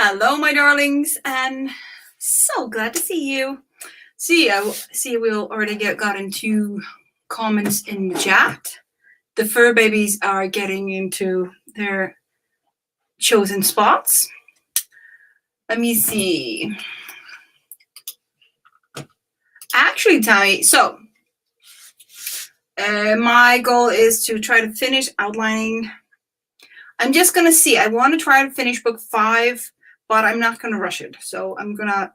Hello, my darlings, and so glad to see you. See, we already got into comments in the chat. The fur babies are getting into their chosen spots. Let me see. Actually, Tammy, so my goal is to try to finish outlining. I'm just going to see. I want to try to finish book 5, but I'm not going to rush it. So I'm going to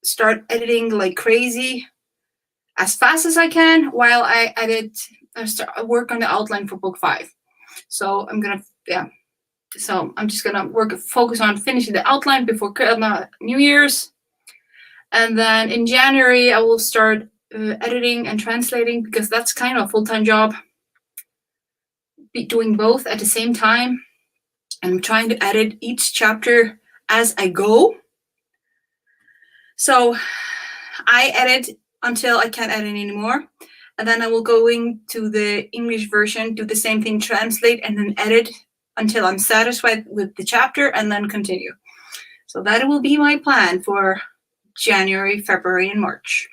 start editing like crazy as fast as I can while I work on the outline for book 5. So I'm going to, So I'm just going to focus on finishing the outline before New Year's. And then in January, I will start editing and translating because that's kind of a full-time job. Be doing both at the same time. I'm trying to edit each chapter as I go. So I edit until I can't edit anymore. And then I will go into the English version, do the same thing, translate, and then edit until I'm satisfied with the chapter and then continue. So that will be my plan for January, February, and March.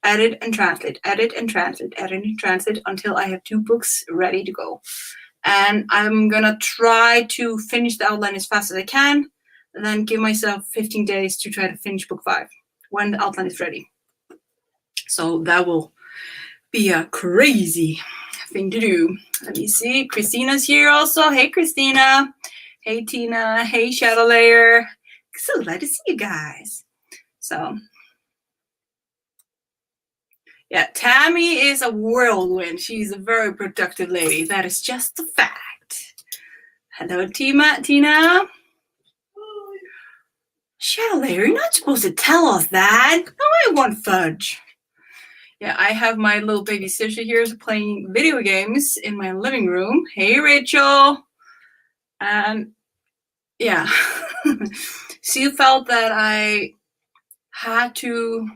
Edit and translate, edit and translate, edit and translate until I have 2 books ready to go. And I'm going to try to finish the outline as fast as I can, and then give myself 15 days to try to finish book 5 when the outline is ready. So that will be a crazy thing to do. Let me see. Christina's here also. Hey, Christina. Hey, Tina. Hey, Shadow Layer. So glad to see you guys. So, yeah, Tammy is a whirlwind. She's a very productive lady. That is just a fact. Hello, Tina. Shadow Layer, you're not supposed to tell us that. No, I want fudge. Yeah, I have my little baby sister here playing video games in my living room. Hey, Rachel. And yeah, she felt that I had to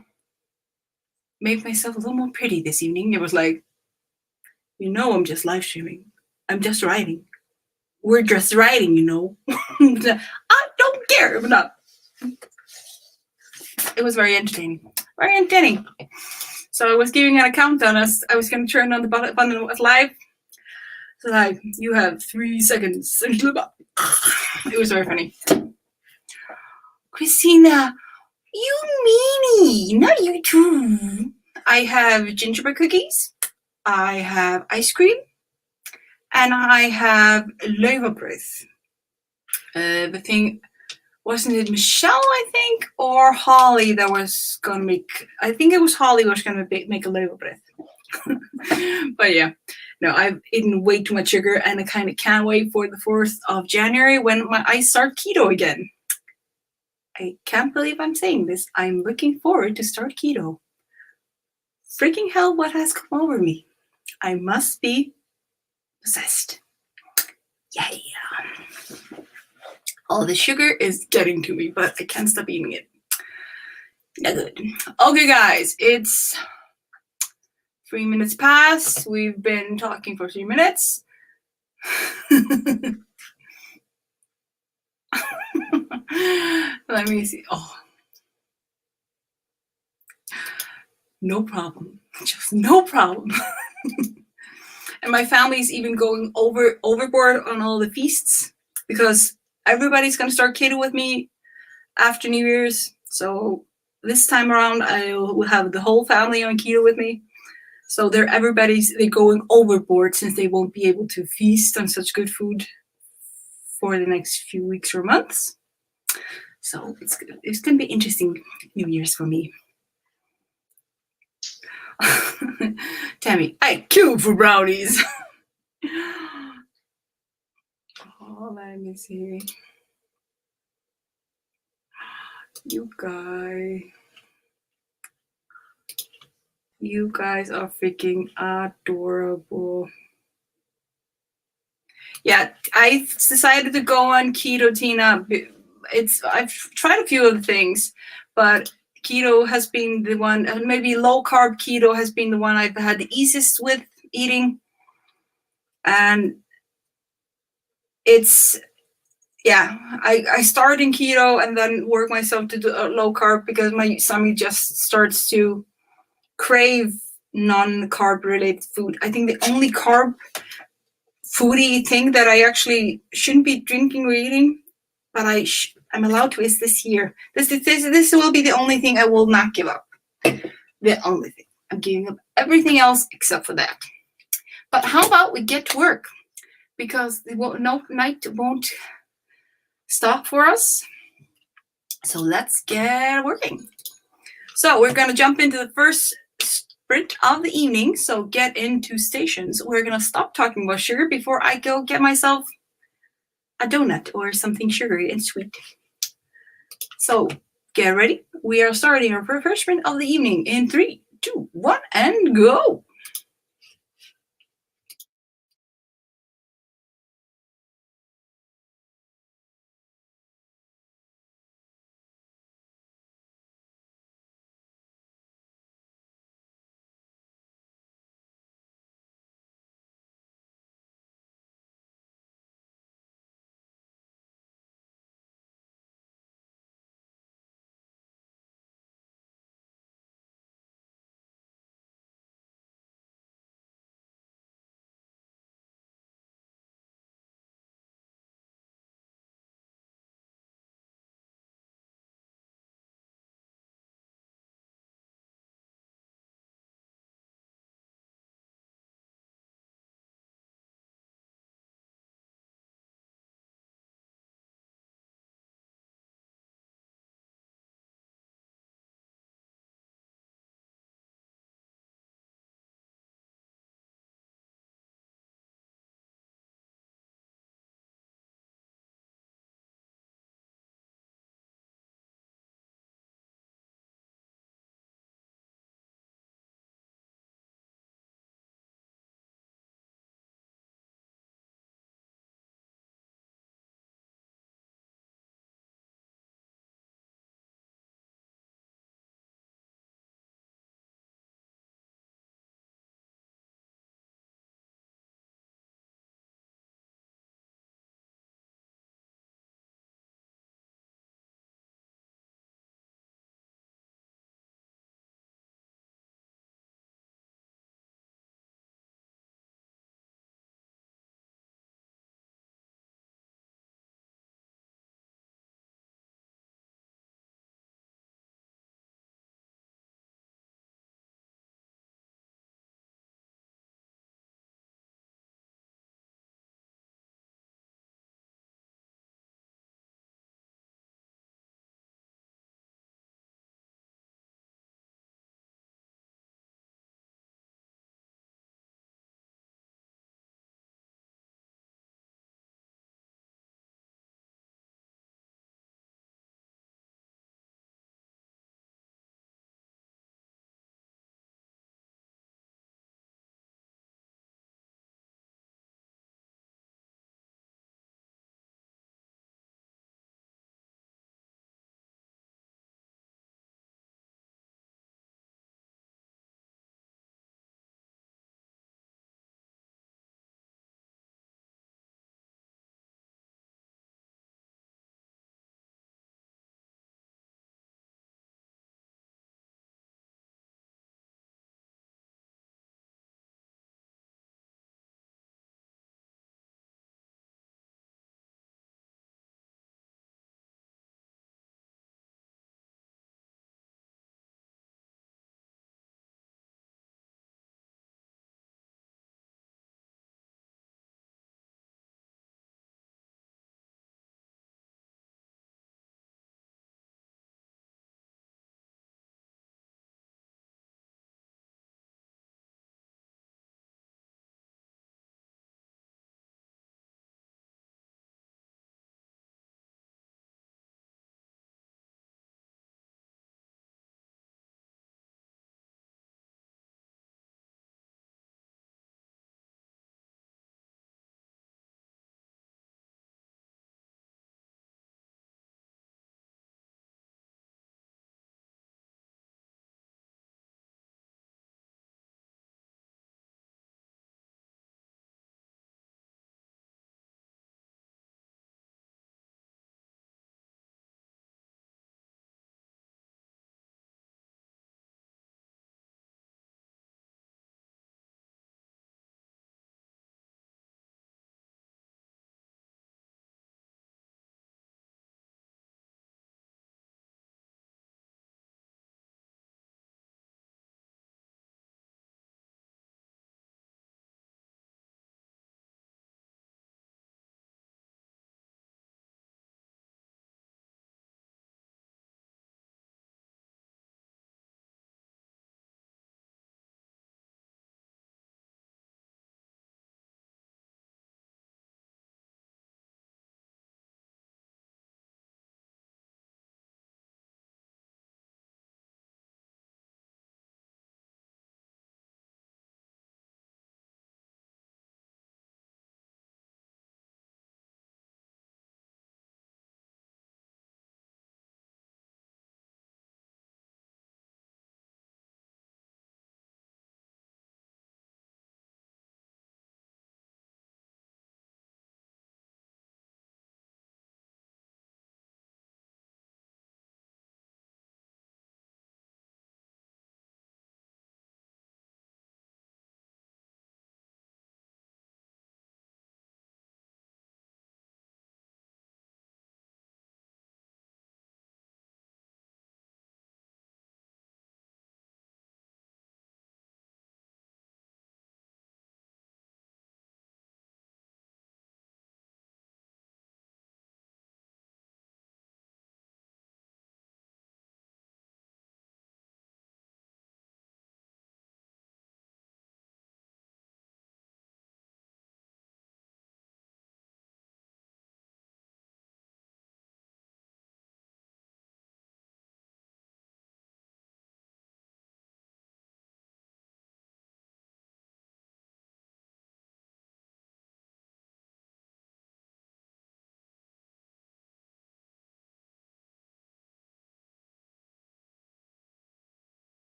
make myself a little more pretty this evening. It was like, I'm just live streaming. I'm just writing. We're just writing, I don't care if not. It was very entertaining. Very entertaining. So I was giving an countdown as I was going to turn on the button of live. So like, you have 3 seconds. It was very funny. Christina, you meanie, not you too. I have gingerbread cookies. I have ice cream. And I have leverbröd. The thing, wasn't it Michelle, I think, or Holly that was going to make, I think it was Holly was going to make a leverbröd. But yeah, no, I've eaten way too much sugar and I kind of can't wait for the 4th of January when I start keto again. I can't believe I'm saying this. I'm looking forward to start keto. Freaking hell, what has come over me? I must be possessed. Yeah. All the sugar is getting to me, but I can't stop eating it. No good. Okay, guys, it's 3 minutes past. We've been talking for 3 minutes. Let me see. Oh, no problem. Just no problem. And my family's even going overboard on all the feasts because everybody's going to start keto with me after New Year's. So this time around, I will have the whole family on keto with me. So they're going overboard since they won't be able to feast on such good food for the next few weeks or months. So it's going to be interesting New Year's for me. Tammy, I queued for brownies. Oh, let me see. You guys are freaking adorable. Yeah, I decided to go on keto, Tina. I've tried a few of the things, but keto has been the one, and maybe low carb keto has been the one I've had the easiest with eating. And yeah, I start in keto and then work myself to do low carb because my stomach just starts to crave non-carb related food. I think the only carb foodie thing that I actually shouldn't be drinking or eating, but I'm allowed to, is this here. This will be the only thing I will not give up. The only thing. I'm giving up everything else except for that. But how about we get to work? Because no night won't stop for us. So let's get working. So we're going to jump into the first sprint of the evening. So get into stations. We're going to stop talking about sugar before I go get myself a donut or something sugary and sweet. So get ready. We are starting our first sprint of the evening in 3, 2, 1, and go.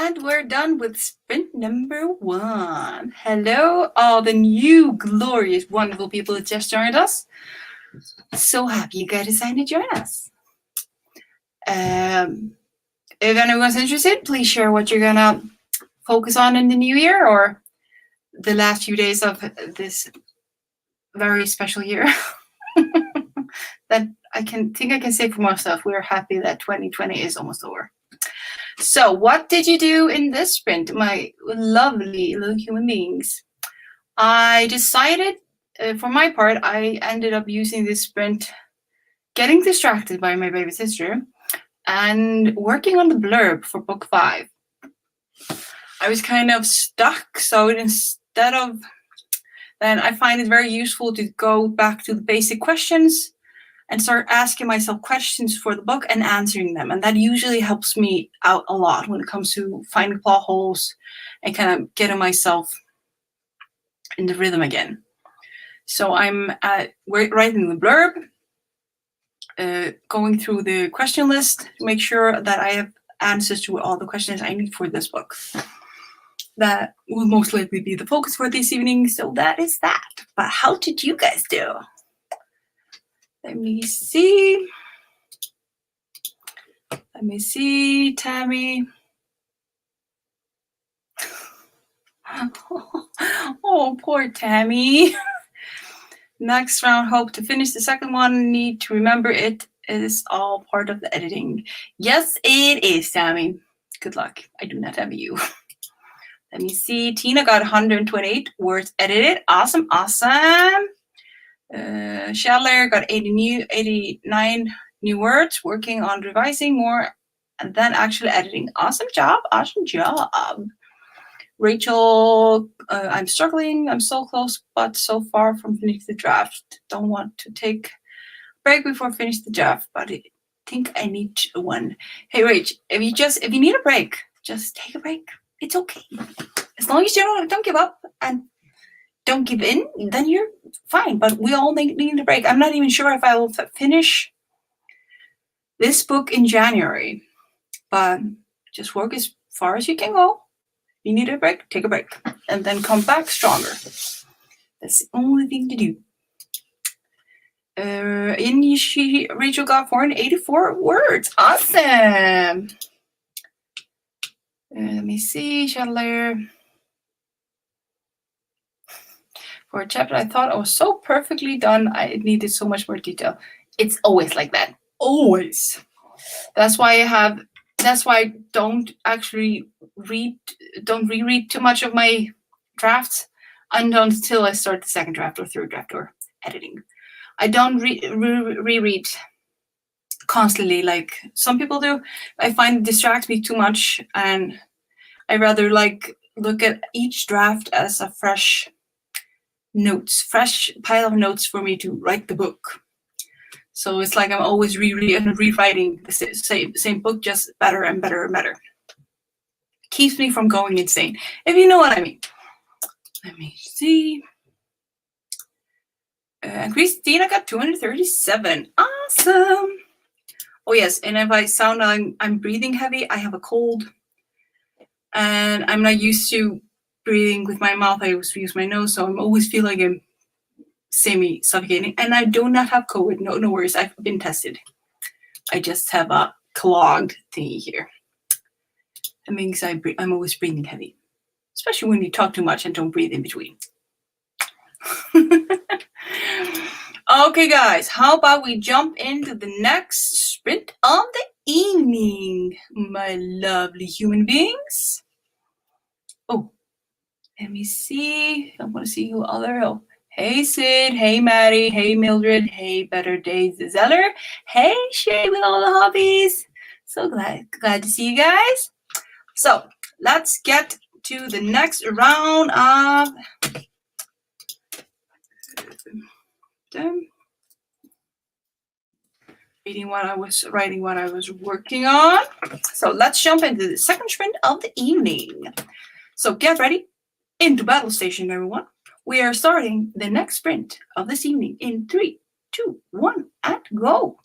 And we're done with sprint number 1. Hello, all the new glorious, wonderful people that just joined us. So happy you guys decided to join us. If anyone's interested, please share what you're gonna focus on in the new year or the last few days of this very special year. That I can say for myself, we're happy that 2020 is almost over. So what did you do in this sprint, my lovely little human beings? I decided, for my part, I ended up using this sprint, getting distracted by my baby sister, and working on the blurb for book 5. I was kind of stuck, so instead of, then I find it very useful to go back to the basic questions and start asking myself questions for the book and answering them. And that usually helps me out a lot when it comes to finding plot holes and kind of getting myself in the rhythm again. So I'm writing the blurb, going through the question list to make sure that I have answers to all the questions I need for this book. That will most likely be the focus for this evening. So that is that. But how did you guys do? Let me see. Tammy. Oh, poor Tammy. Next round, hope to finish the second one. Need to remember it is all part of the editing. Yes, it is, Tammy. Good luck. I do not envy you. Let me see. Tina got 128 words edited. Awesome. Shadler got 89 new words, working on revising more and then actually editing. Awesome job. Rachel, I'm struggling. I'm so close, but so far from finishing the draft. Don't want to take a break before finish the draft, but I think I need one. Hey, Rach, if you need a break, just take a break. It's okay. As long as you don't give up and don't give in, then you're fine. But we all need a break. I'm not even sure if I will finish this book in January, but just work as far as you can go. You need a break, take a break, and then come back stronger. That's the only thing to do. Rachel got 484 words. Awesome. Let me see, Chandler. For a chapter I thought I was so perfectly done, I needed so much more detail. It's always like that. Always. That's why I don't actually reread too much of my drafts until I start the second draft or third draft or editing. I don't reread constantly like some people do. I find it distracts me too much, and I rather look at each draft as a fresh pile of notes for me to write the book. So it's like I'm always rewriting the same book, just better and better and better. Keeps me from going insane, if you know what I mean. Let me see. Christina got 237. Awesome. Oh yes, and if I sound like I'm breathing heavy, I have a cold, and I'm not used to breathing with my mouth. I always use my nose, so I always feel like I'm semi-suffocating. And I do not have COVID. No worries. I've been tested. I just have a clogged thingy here. That means I'm always breathing heavy, especially when you talk too much and don't breathe in between. Okay, guys, how about we jump into the next sprint of the evening, my lovely human beings? Oh, let me see. I want to see who other. Oh, hey, Sid. Hey, Maddie. Hey, Mildred. Hey, Better Days Zeller. Hey, Shay with all the hobbies. So glad to see you guys. So let's get to the next round of writing what I was working on. So let's jump into the second sprint of the evening. So get ready. Into battle station, everyone. We are starting the next sprint of this evening in 3, 2, 1, and go.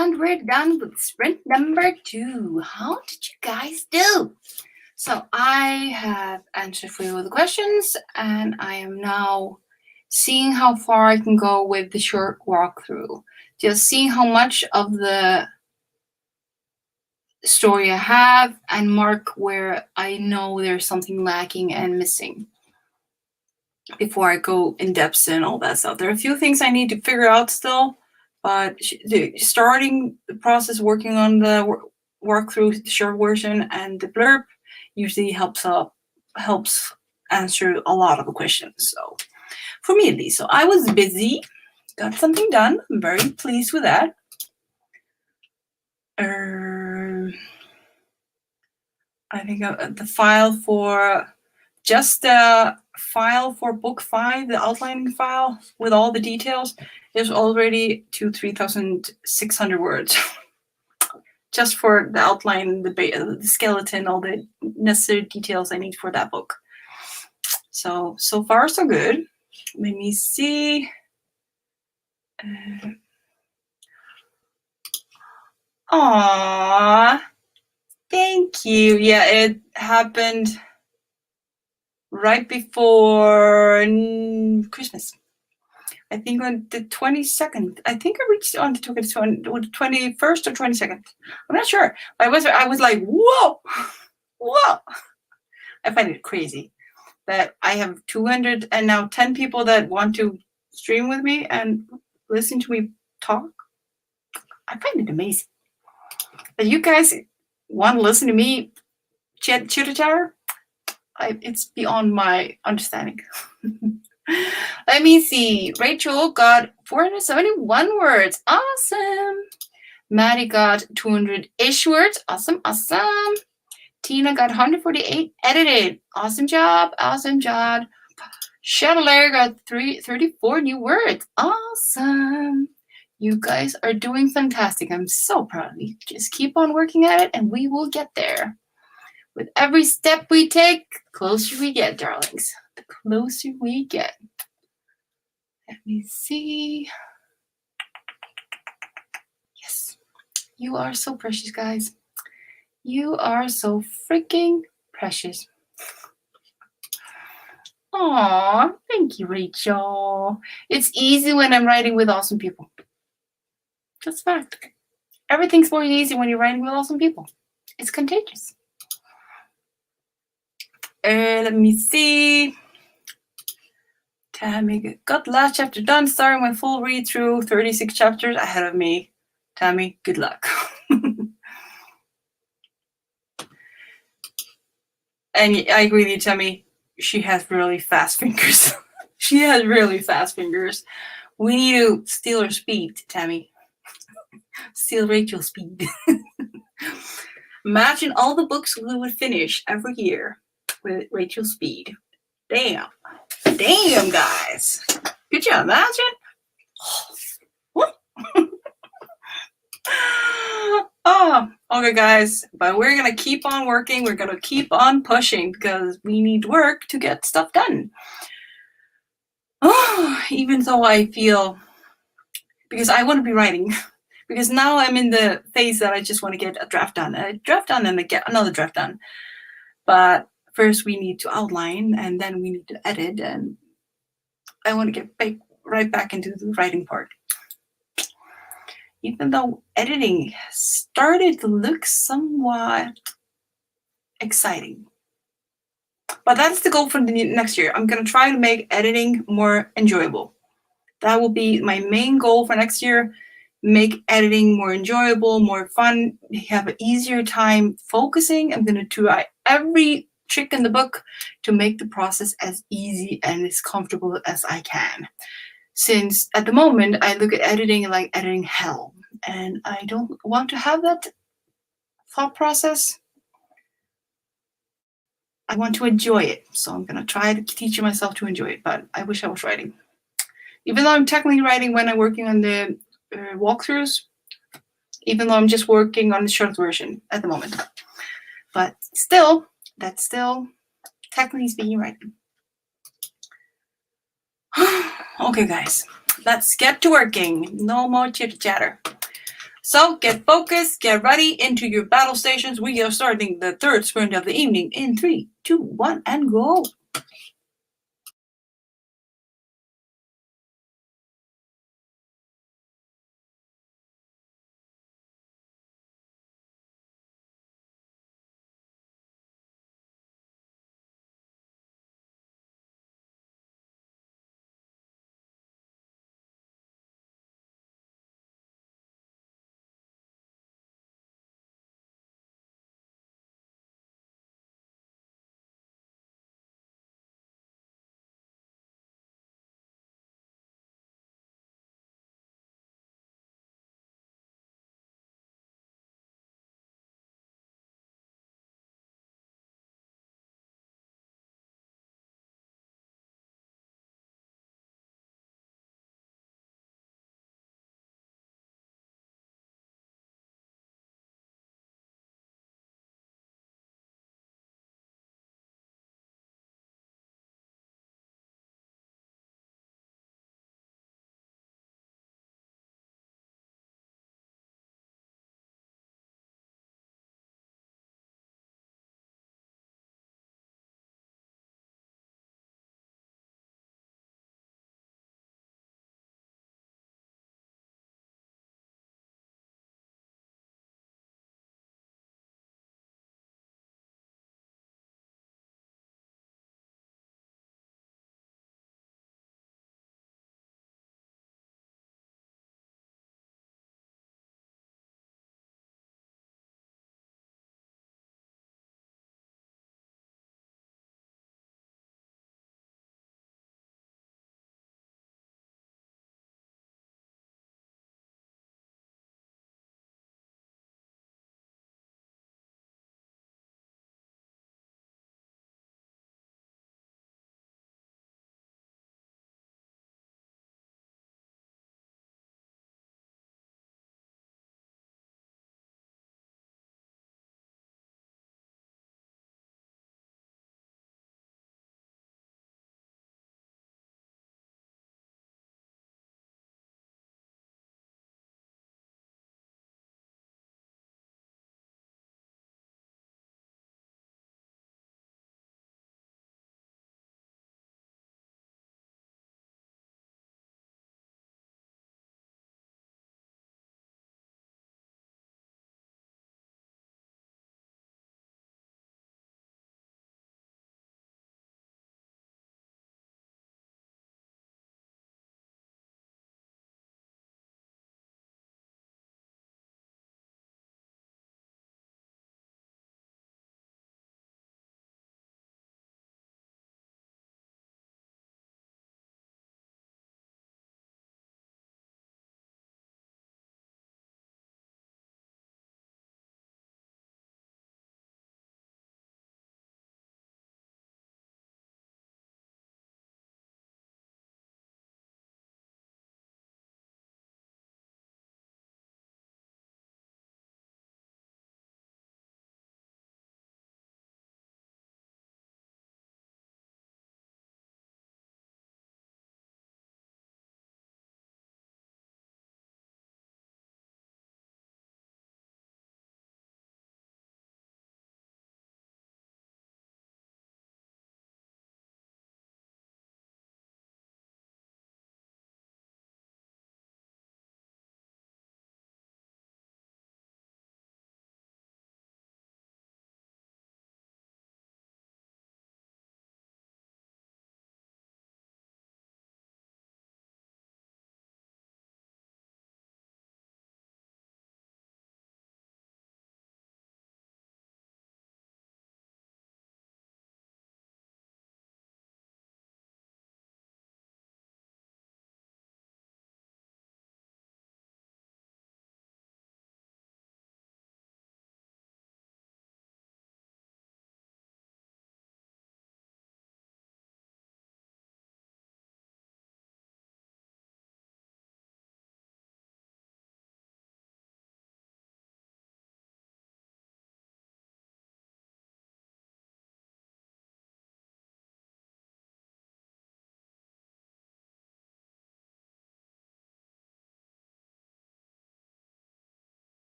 And we're done with sprint number 2. How did you guys do? So I have answered for you all the questions, and I am now seeing how far I can go with the short walkthrough. Just seeing how much of the story I have and mark where I know there's something lacking and missing before I go in depth and all that stuff. There are a few things I need to figure out still, but starting the process working on the work through the short version and the blurb usually helps answer a lot of the questions. So for me at least. So I was busy, got something done. I'm very pleased with that. I think the file for just the file for book 5, the outlining file with all the details, is already to 3,600 words. Just for the outline, the skeleton, all the necessary details I need for that book. So far so good. Let me see. Aww, thank you. Yeah, it happened right before Christmas. I think on the 22nd. I think I reached on the 21st or 22nd. I'm not sure. I was like, whoa, whoa. I find it crazy that I have 200 and now 10 people that want to stream with me and listen to me talk. I find it amazing that you guys want to listen to me chitter-chatter. It's beyond my understanding. Let me see. Rachel got 471 words. Awesome. Maddie got 200-ish words. Awesome. Tina got 148 edited. Awesome job. Chandelier got 34 new words. Awesome. You guys are doing fantastic. I'm so proud of you. Just keep on working at it and we will get there. With every step we take, the closer we get, darlings. The closer we get. Let me see. Yes. You are so precious, guys. You are so freaking precious. Aw, thank you, Rachel. It's easy when I'm writing with awesome people. That's fact. Everything's more easy when you're writing with awesome people. It's contagious. Let me see. Tammy got the last chapter done, starting my full read through, 36 chapters ahead of me. Tammy, good luck. And I agree with you, Tammy. She has really fast fingers. She has really fast fingers. We need to steal her speed, Tammy. Steal Rachel's speed. Imagine all the books we would finish every year with Rachel's speed. Damn, guys. Could you imagine? Oh, okay, guys. But we're going to keep on working. We're going to keep on pushing because we need work to get stuff done. Oh, even though I feel, because I want to be writing, because now I'm in the phase that I just want to get a draft done. A draft done and I get another draft done. But first we need to outline and then we need to edit, and I want to get right back into the writing part. Even though editing started to look somewhat exciting. But that's the goal for the next year. I'm going to try to make editing more enjoyable. That will be my main goal for next year. Make editing more enjoyable, more fun, have an easier time focusing. I'm going to try every trick in the book to make the process as easy and as comfortable as I can. Since at the moment, I look at editing like editing hell. And I don't want to have that thought process. I want to enjoy it. So I'm going to try to teach myself to enjoy it. But I wish I was writing. Even though I'm technically writing when I'm working on the walkthroughs, even though I'm just working on the short version at the moment. But still, that's still technically speaking writing. Okay, guys, let's get to working. No more chitter chatter. So get focused, get ready into your battle stations. We are starting the third sprint of the evening in 3, 2, 1, and go.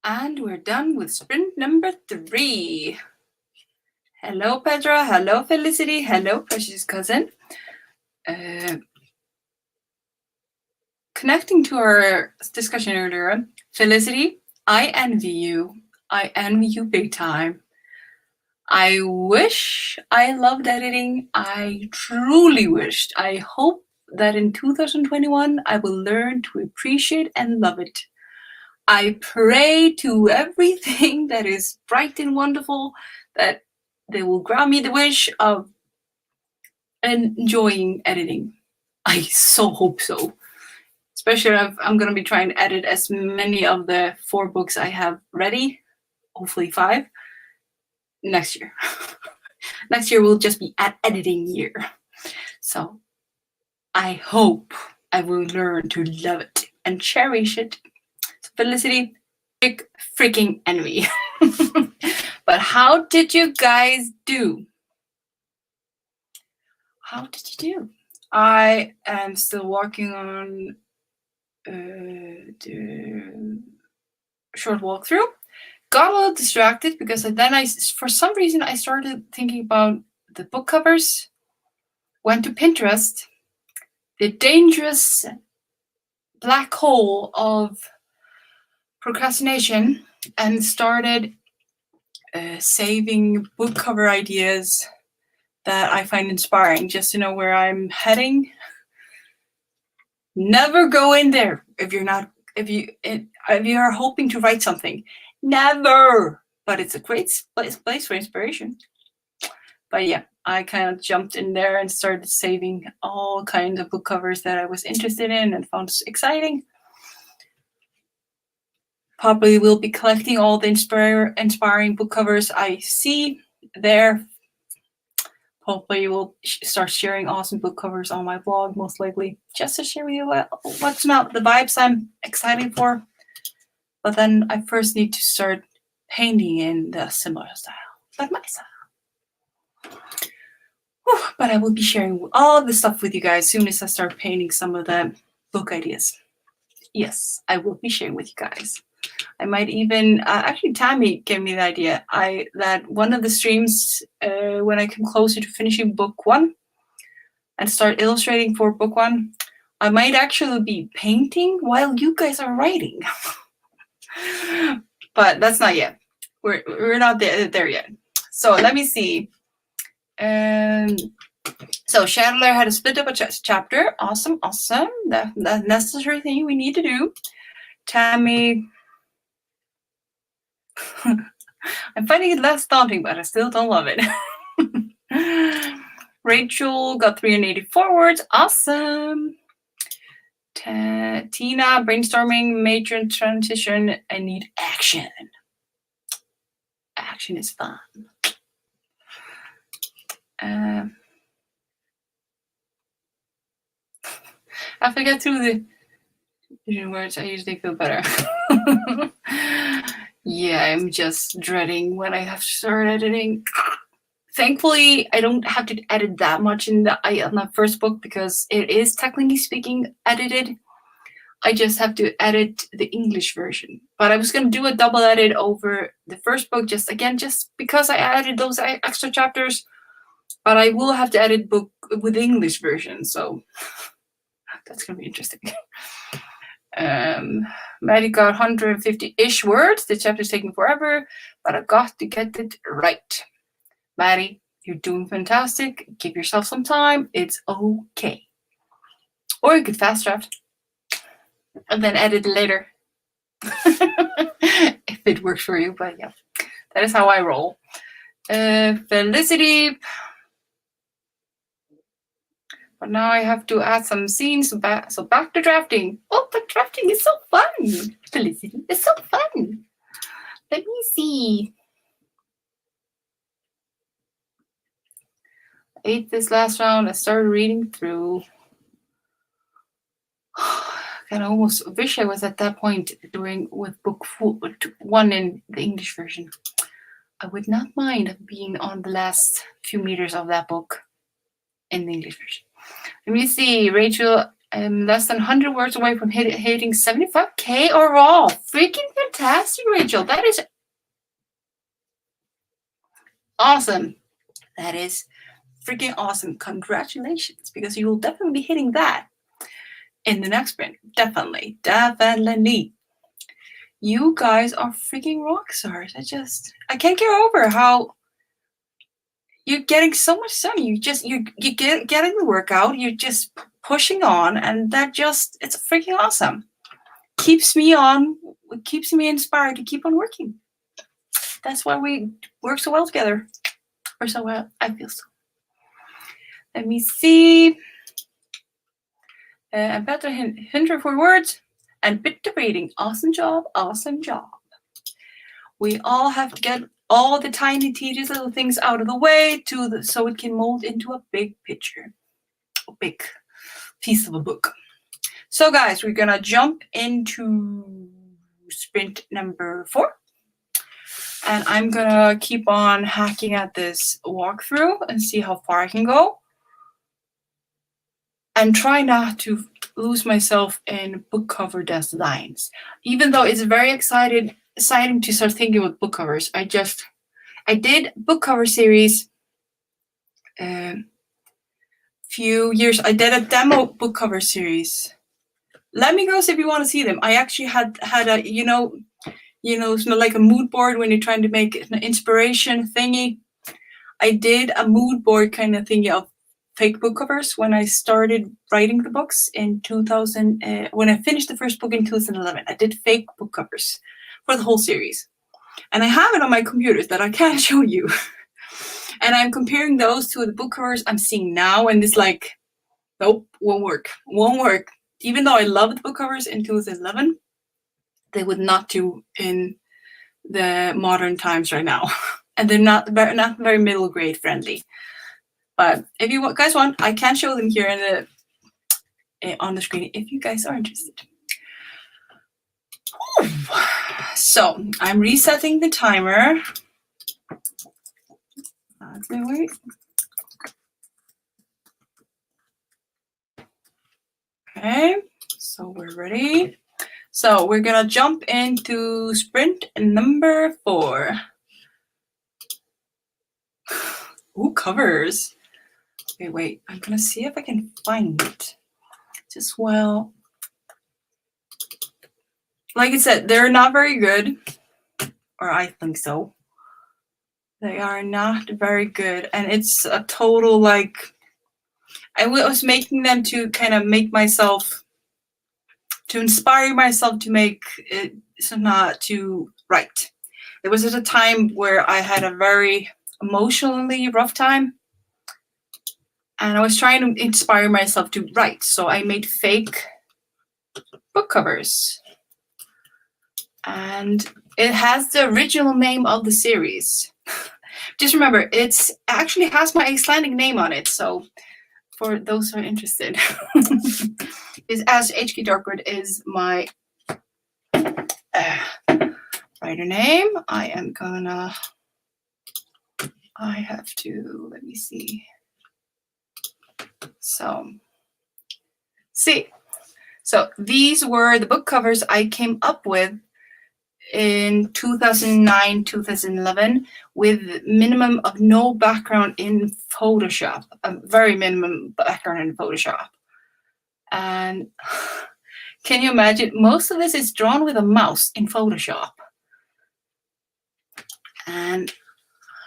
And we're done with sprint number 3. Hello, Petra. Hello, Felicity. Hello, precious cousin. Connecting to our discussion earlier, Felicity, I envy you. I envy you big time. I wish I loved editing. I truly wished. I hope that in 2021 I will learn to appreciate and love it. I pray to everything that is bright and wonderful that they will grant me the wish of enjoying editing. I so hope so. Especially if I'm going to be trying to edit as many of the 4 books I have ready, hopefully 5, next year. Next year will just be an editing year. So I hope I will learn to love it and cherish it. So Felicity, big freaking envy. But how did you guys do? How did you do? I am still working on the short walkthrough. Got a little distracted because then for some reason, I started thinking about the book covers, went to Pinterest, the dangerous black hole of procrastination, and started saving book cover ideas that I find inspiring just to know where I'm heading. Never go in there if you are hoping to write something. Never. But it's a great place for inspiration. But yeah, I kind of jumped in there and started saving all kinds of book covers that I was interested in and found exciting. Probably will be collecting all the inspiring book covers I see there. Hopefully we'll start sharing awesome book covers on my blog, most likely, just to share with you what's not the vibes I'm excited for. But then I first need to start painting in the similar style, like my style. Whew, but I will be sharing all the stuff with you guys as soon as I start painting some of the book ideas. Yes, I will be sharing with you guys. I might even actually Tammy gave me the idea. That one of the streams when I come closer to finishing book 1 and start illustrating for book 1, I might actually be painting while you guys are writing. But that's not yet. We're not there yet. So let me see. So Chandler had to split up a chapter. Awesome. That's necessary thing we need to do. Tammy. I'm finding it less daunting, but I still don't love it. Rachel got 384 words. Awesome. Tina, brainstorming, major transition. I need action. Action is fun. After I get through the words, I usually feel better. Yeah, I'm just dreading when I have to start editing. Thankfully, I don't have to edit that much in my first book because it is technically speaking edited. I just have to edit the English version. But I was going to do a double edit over the first book just because I added those extra chapters. But I will have to edit book with the English version, so that's going to be interesting. Maddie got 150-ish words. The chapter's taking forever, but I got to get it right. Maddie, you're doing fantastic. Give yourself some time. It's okay. Or you could fast draft and then edit later. If it works for you, but yeah, that is how I roll. Felicity. But now I have to add some scenes, so back to drafting. Oh, but drafting is so fun, Felicity. It's so fun. Let me see. I ate this last round. I started reading through. I almost wish I was at that point with book 1 in the English version. I would not mind being on the last few meters of that book in the English version. Let me see. Rachel less than 100 words away from hitting 75K overall. Freaking fantastic, Rachel. That is awesome. That is freaking awesome. Congratulations, because you will definitely be hitting that in the next sprint. Definitely. You guys are freaking rock stars. I can't get over how you're getting so much done. You're getting the workout. You're just pushing on, and it's freaking awesome. Keeps me inspired to keep on working. That's why we work so well together. Or so well, I feel so. Let me see. Better 104 words and bit of reading. Awesome job, awesome job. We all have to get all the tiny, tedious little things out of the way so it can mold into a big picture, a big piece of a book. So guys, we're gonna jump into sprint number 4. And I'm gonna keep on hacking at this walkthrough and see how far I can go. And try not to lose myself in book cover designs. Even though it's very exciting to start thinking about book covers. I did book cover series few years. I did a demo book cover series. Let me know if you want to see them. I actually had a it's like a mood board when you're trying to make an inspiration thingy. I did a mood board kind of thingy of fake book covers when I started writing the books in 2000. When I finished the first book in 2011, I did fake book covers for the whole series. And I have it on my computer that I can't show you. And I'm comparing those to the book covers I'm seeing now, and it's like, nope, won't work. Even though I loved book covers in 2011, they would not do in the modern times right now. And they're not very middle grade friendly. But if you guys want, I can show them here on the screen if you guys are interested. So I'm resetting the timer. Wait. Okay, so we're ready. So we're gonna jump into sprint number 4. Ooh, covers. Okay, wait, I'm gonna see if I can find it. Just well, like I said, they're not very good, or I think so. They are not very good, and it's a total like, I was making them to kind of make myself, to inspire myself to make it, so not to write. It was at a time where I had a very emotionally rough time, and I was trying to inspire myself to write. So I made fake book covers, and it has the original name of the series. Just remember, it actually has my Icelandic name on it. So for those who are interested, is as H.K.Darkwood is my writer name. I have to, let me see. So these were the book covers I came up with in 2009, 2011, with minimum of no background in Photoshop, a very minimum background in Photoshop. And can you imagine, most of this is drawn with a mouse in Photoshop. And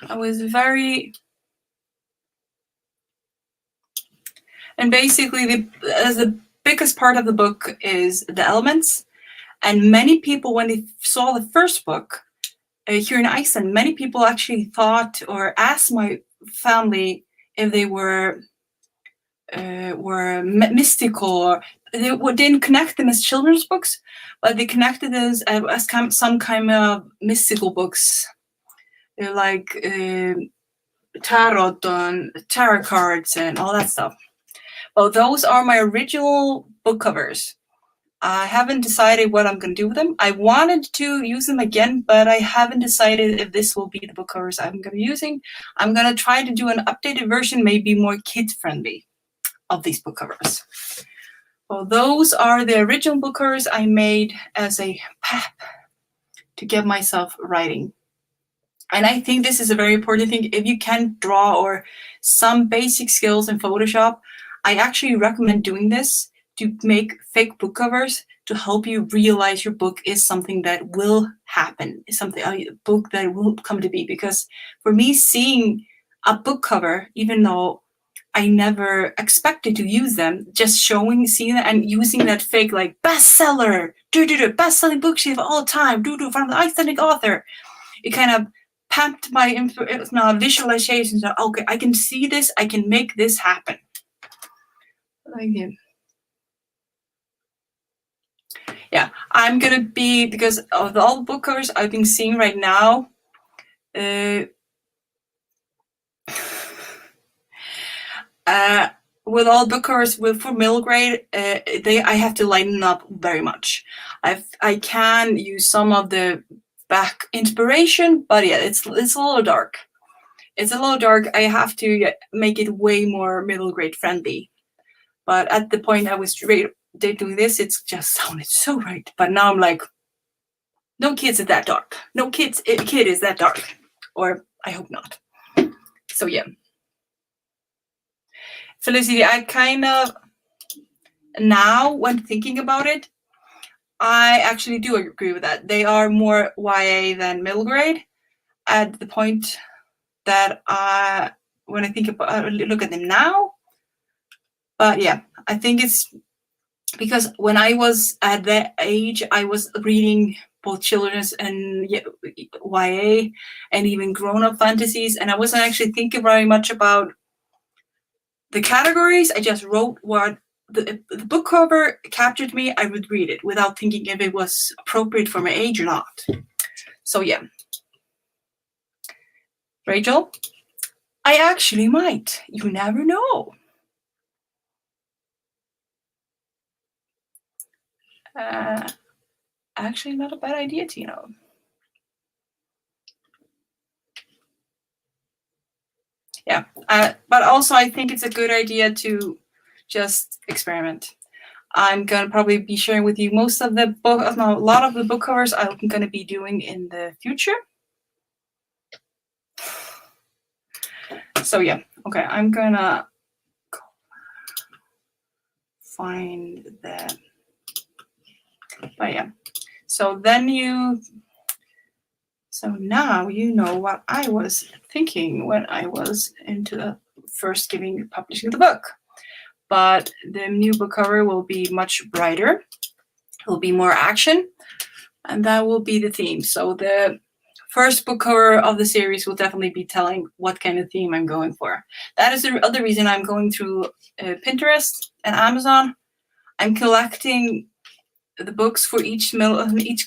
I was and basically the biggest part of the book is the elements. And many people, when they saw the first book here in Iceland, many people actually thought or asked my family if they were mystical, or they didn't connect them as children's books, but they connected as some kind of mystical books. They're like tarot and tarot cards and all that stuff. Well, those are my original book covers. I haven't decided what I'm going to do with them. I wanted to use them again, but I haven't decided if this will be the book covers I'm going to be using. I'm going to try to do an updated version, maybe more kid-friendly, of these book covers. Well, those are the original book covers I made as a pep to get myself writing. And I think this is a very important thing. If you can draw or some basic skills in Photoshop, I actually recommend doing this to make fake book covers to help you realize your book is something that will happen, is something a book that will come to be. Because for me, seeing a book cover, even though I never expected to use them, just seeing that and using that fake like bestseller, best-selling bookshelf of all time, from the Icelandic author, it kind of pumped my visualization. So, okay, I can see this, I can make this happen. Yeah, I'm gonna be, because of all the book covers I've been seeing right now, with all book covers for middle grade, I have to lighten up very much. I can use some of the back inspiration, but yeah, it's a little dark. It's a little dark. I have to make it way more middle grade friendly. But at the point I was doing this, it just sounded so right. But now I'm like, no kids is that dark. No kid is that dark. Or I hope not. So yeah. Felicity, I kind of, now when thinking about it, I actually do agree with that. They are more YA than middle grade at the point that when I think about, look at them now. But yeah, I think it's because when I was at that age, I was reading both children's and YA and even grown-up fantasies, and I wasn't actually thinking very much about the categories. I just wrote what the book cover captured me. I would read it without thinking if it was appropriate for my age or not. So yeah. Rachel, I actually might. You never know. Actually, not a bad idea, Tino. Yeah, but also I think it's a good idea to just experiment. I'm gonna probably be sharing with you most of the book, a lot of the book covers I'm gonna be doing in the future. So yeah, okay, I'm gonna find the, but yeah. So now you know what I was thinking when I was into first publishing the book. But the new book cover will be much brighter. It will be more action, and that will be the theme. So the first book cover of the series will definitely be telling what kind of theme I'm going for. That is the other reason I'm going through Pinterest and Amazon. I'm collecting the books for each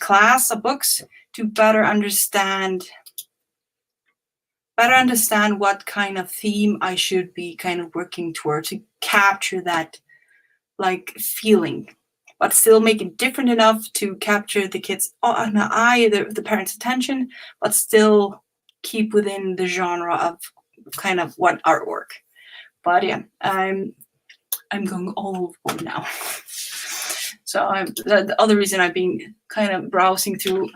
class of books to better understand what kind of theme I should be kind of working toward to capture that like feeling, but still make it different enough to capture the kids' the parents' attention, but still keep within the genre of kind of what artwork. But yeah, I'm going all overboard now. So the other reason I've been kind of browsing through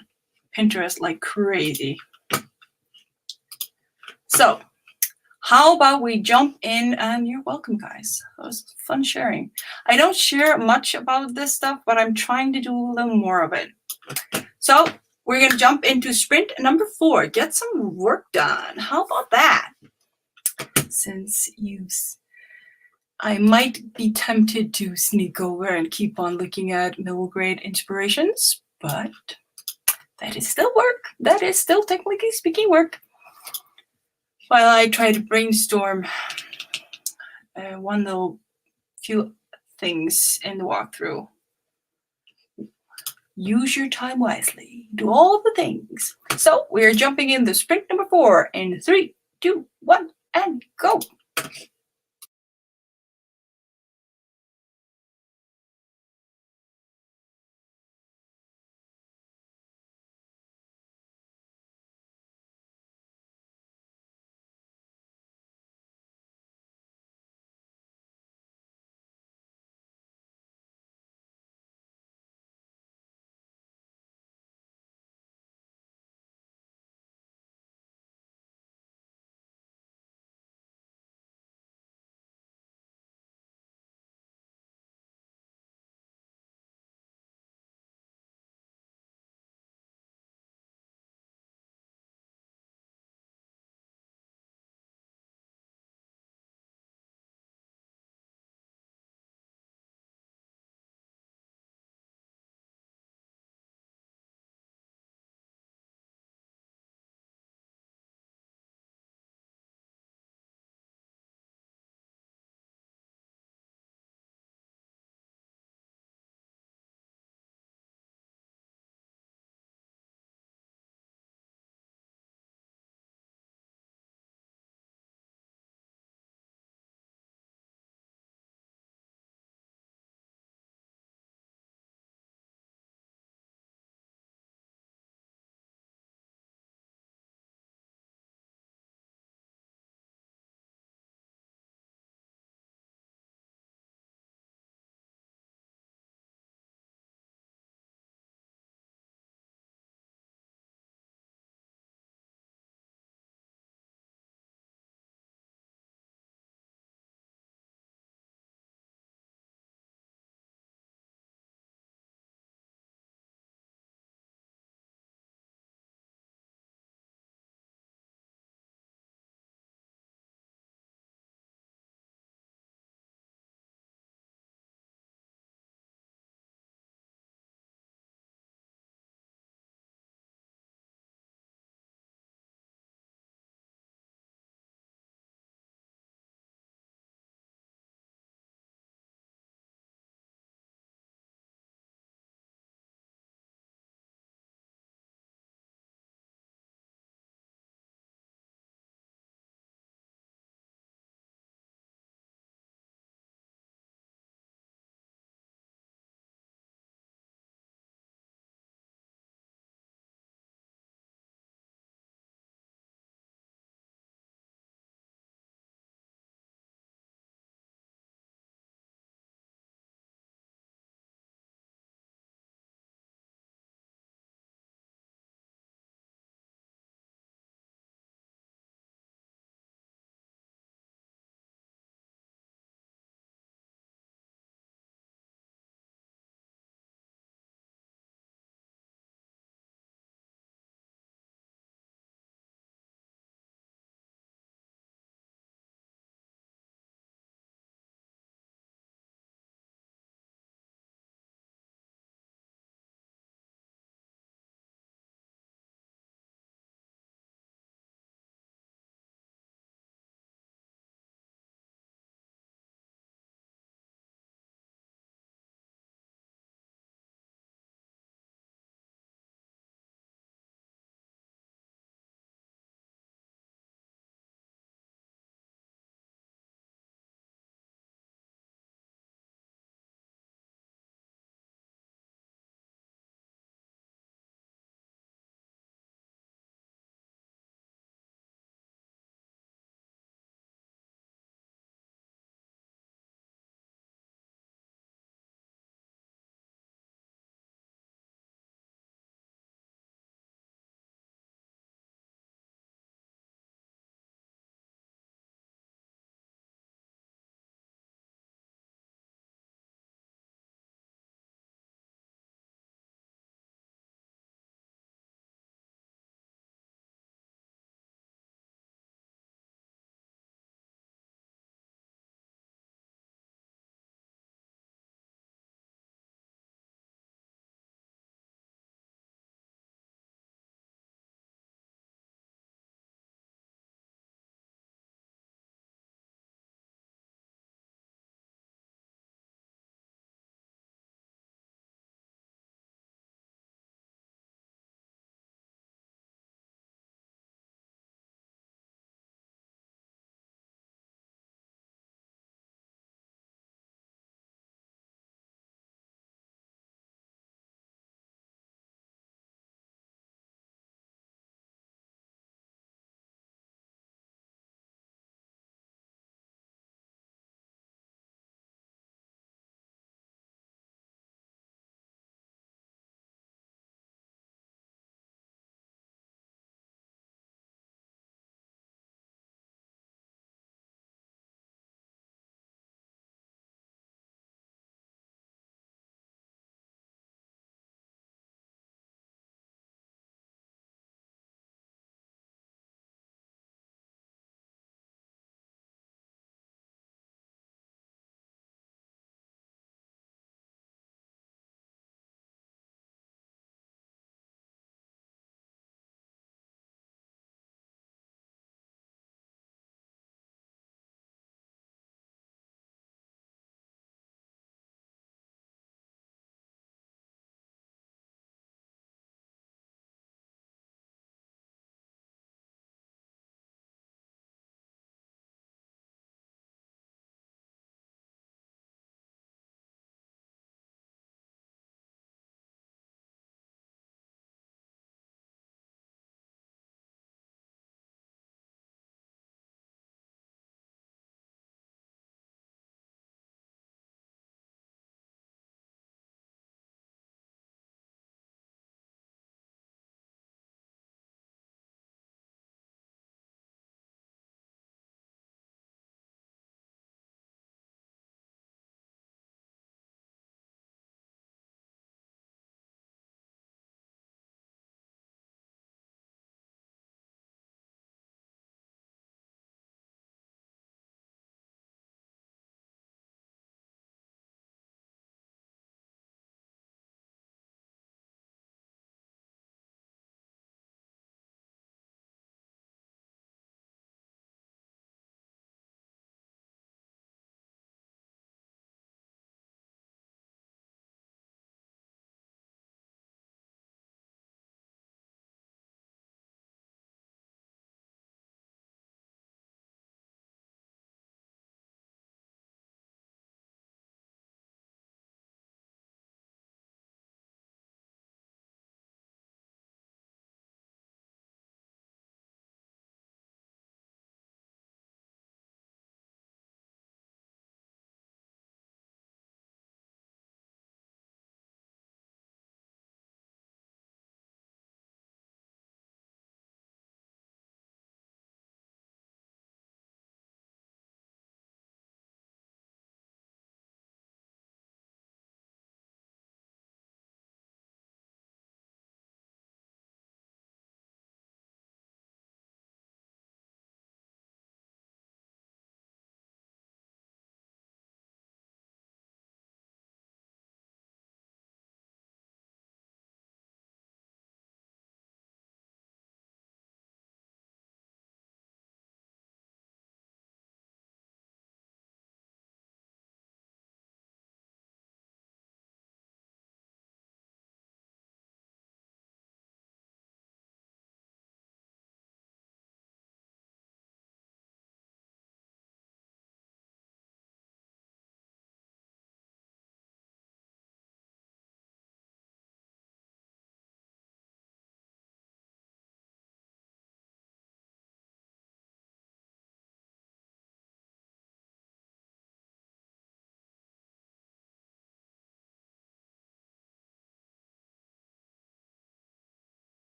Pinterest like crazy. So how about we jump in, and you're welcome, guys. It was fun sharing. I don't share much about this stuff, but I'm trying to do a little more of it. So we're going to jump into sprint number 4. Get some work done. How about that? Since I might be tempted to sneak over and keep on looking at middle grade inspirations, but that is still work. That is still technically speaking work. While I try to brainstorm one little few things in the walkthrough. Use your time wisely. Do all the things. So we're jumping in the sprint number 4 in 3, 2, 1, and go.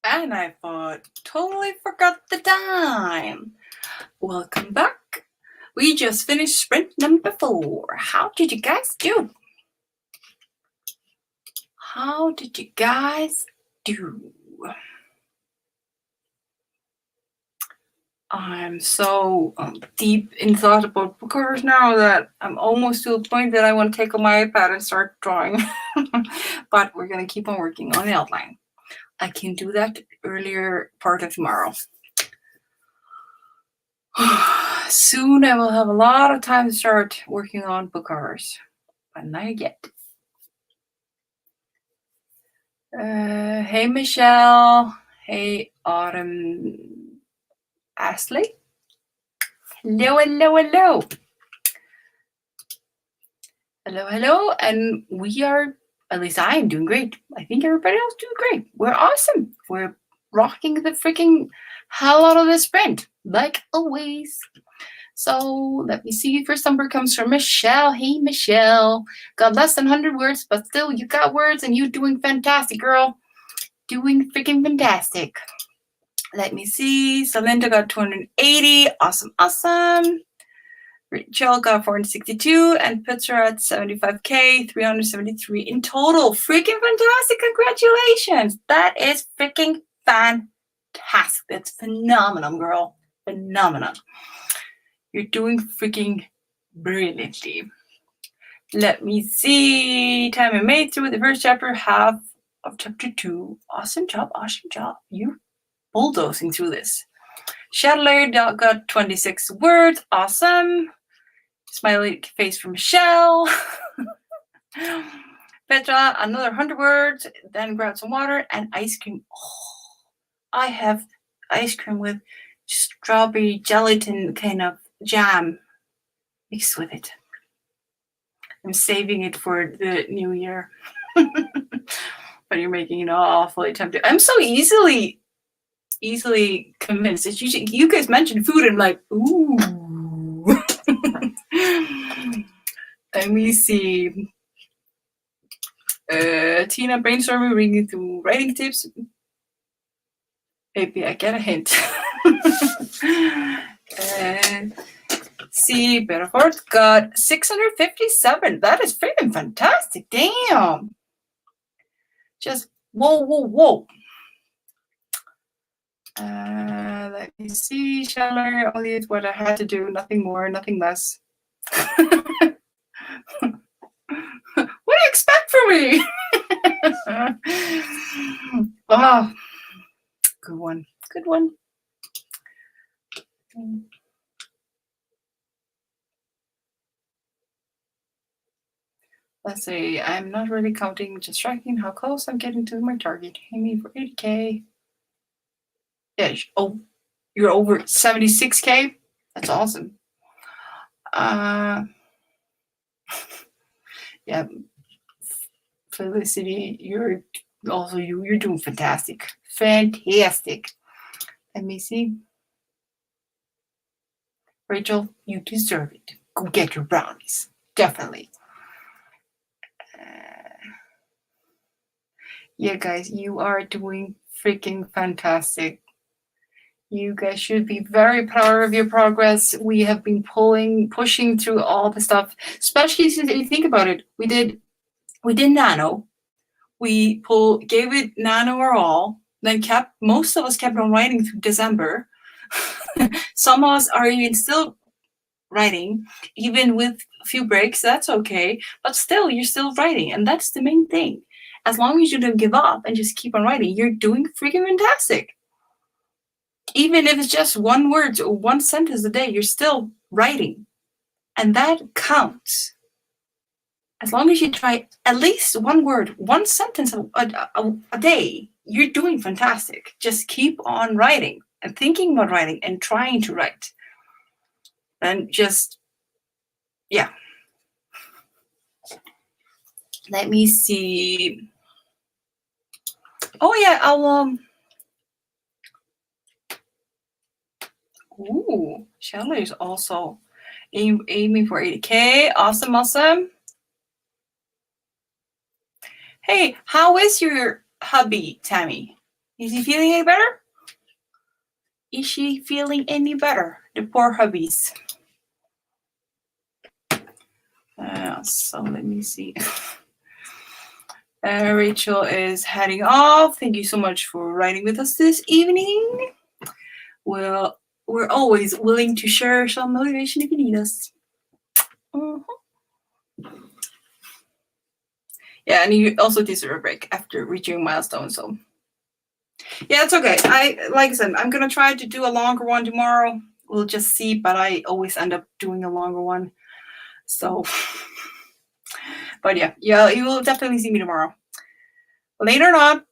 And I totally forgot the time. Welcome back. We just finished sprint number 4. How did you guys do? How did you guys do? I'm so deep in thought about book covers now that I'm almost to a point that I want to take on my iPad and start drawing. But we're going to keep on working on the outline. I can do that earlier part of tomorrow. Soon I will have a lot of time to start working on book covers, but not yet. Hey, Michelle. Hey, Autumn Astley. Hello, hello, hello. Hello, hello. And we are, at least I am doing great. I think everybody else doing great. We're awesome. We're rocking the freaking hell out of this sprint, like always. So let me see. First number comes from Michelle. Hey, Michelle. Got less than 100 words, but still you got words and you doing fantastic, girl. Doing freaking fantastic. Let me see. So Linda got 280. Awesome, awesome. Rachel got 462 and puts her at 75K, 373 in total. Freaking fantastic. Congratulations. That is freaking fantastic. That's phenomenal, girl. Phenomenal. You're doing freaking brilliantly. Let me see. Time I made through the first chapter, half of chapter 2. Awesome job, awesome job. You bulldozing through this. Chandler got 26 words. Awesome. Smiley face from Michelle. Petra, another 100 words. Then grab some water and ice cream. Oh, I have ice cream with strawberry gelatin kind of jam mixed with it. I'm saving it for the new year. But you're making it awfully tempting. I'm so easily convinced. It's usually, you guys mentioned food and I'm like, ooh. Let me see. Tina brainstorming, reading through writing tips. Maybe I get a hint. See, Betterford got 657. That is freaking fantastic. Damn. Just whoa, whoa, whoa. Let me see. Chandler, only is what I had to do. Nothing more, nothing less. What do you expect from me? Oh, good one. Good one. Let's see. I'm not really counting, just tracking how close I'm getting to my target. Aiming for 80K. Yeah. Oh, you're over 76K? That's awesome. Yeah. Felicity, you're doing fantastic. Fantastic. Let me see. Rachel, you deserve it. Go get your brownies. Definitely. Yeah, guys, you are doing freaking fantastic. You guys should be very proud of your progress. We have been pushing through all the stuff, especially since if you think about it, we did nano. We gave it nano our all, then most of us kept on writing through December. Some of us are even still writing, even with a few breaks. That's okay, but still, you're still writing, and that's the main thing. As long as you don't give up and just keep on writing, you're doing freaking fantastic. Even if it's just one word or one sentence a day, you're still writing, and that counts. As long as you try at least one word, one sentence a day, you're doing fantastic. Just keep on writing and thinking about writing and trying to write. And just, yeah. Let me see. Oh, yeah, I'll, ooh, Chandler is also aiming for 80K. Awesome, awesome. Hey, how is your hubby, Tammy? Is he feeling any better? Is she feeling any better? The poor hubbies. So let me see. Rachel is heading off. Thank you so much for writing with us this evening. Well, we're always willing to share some motivation if you need us. Yeah, and you also deserve a break after reaching a milestone. So yeah, it's okay. Like I said, I'm gonna try to do a longer one tomorrow. We'll just see, but I always end up doing a longer one. So, but yeah, you will definitely see me tomorrow. Late or not,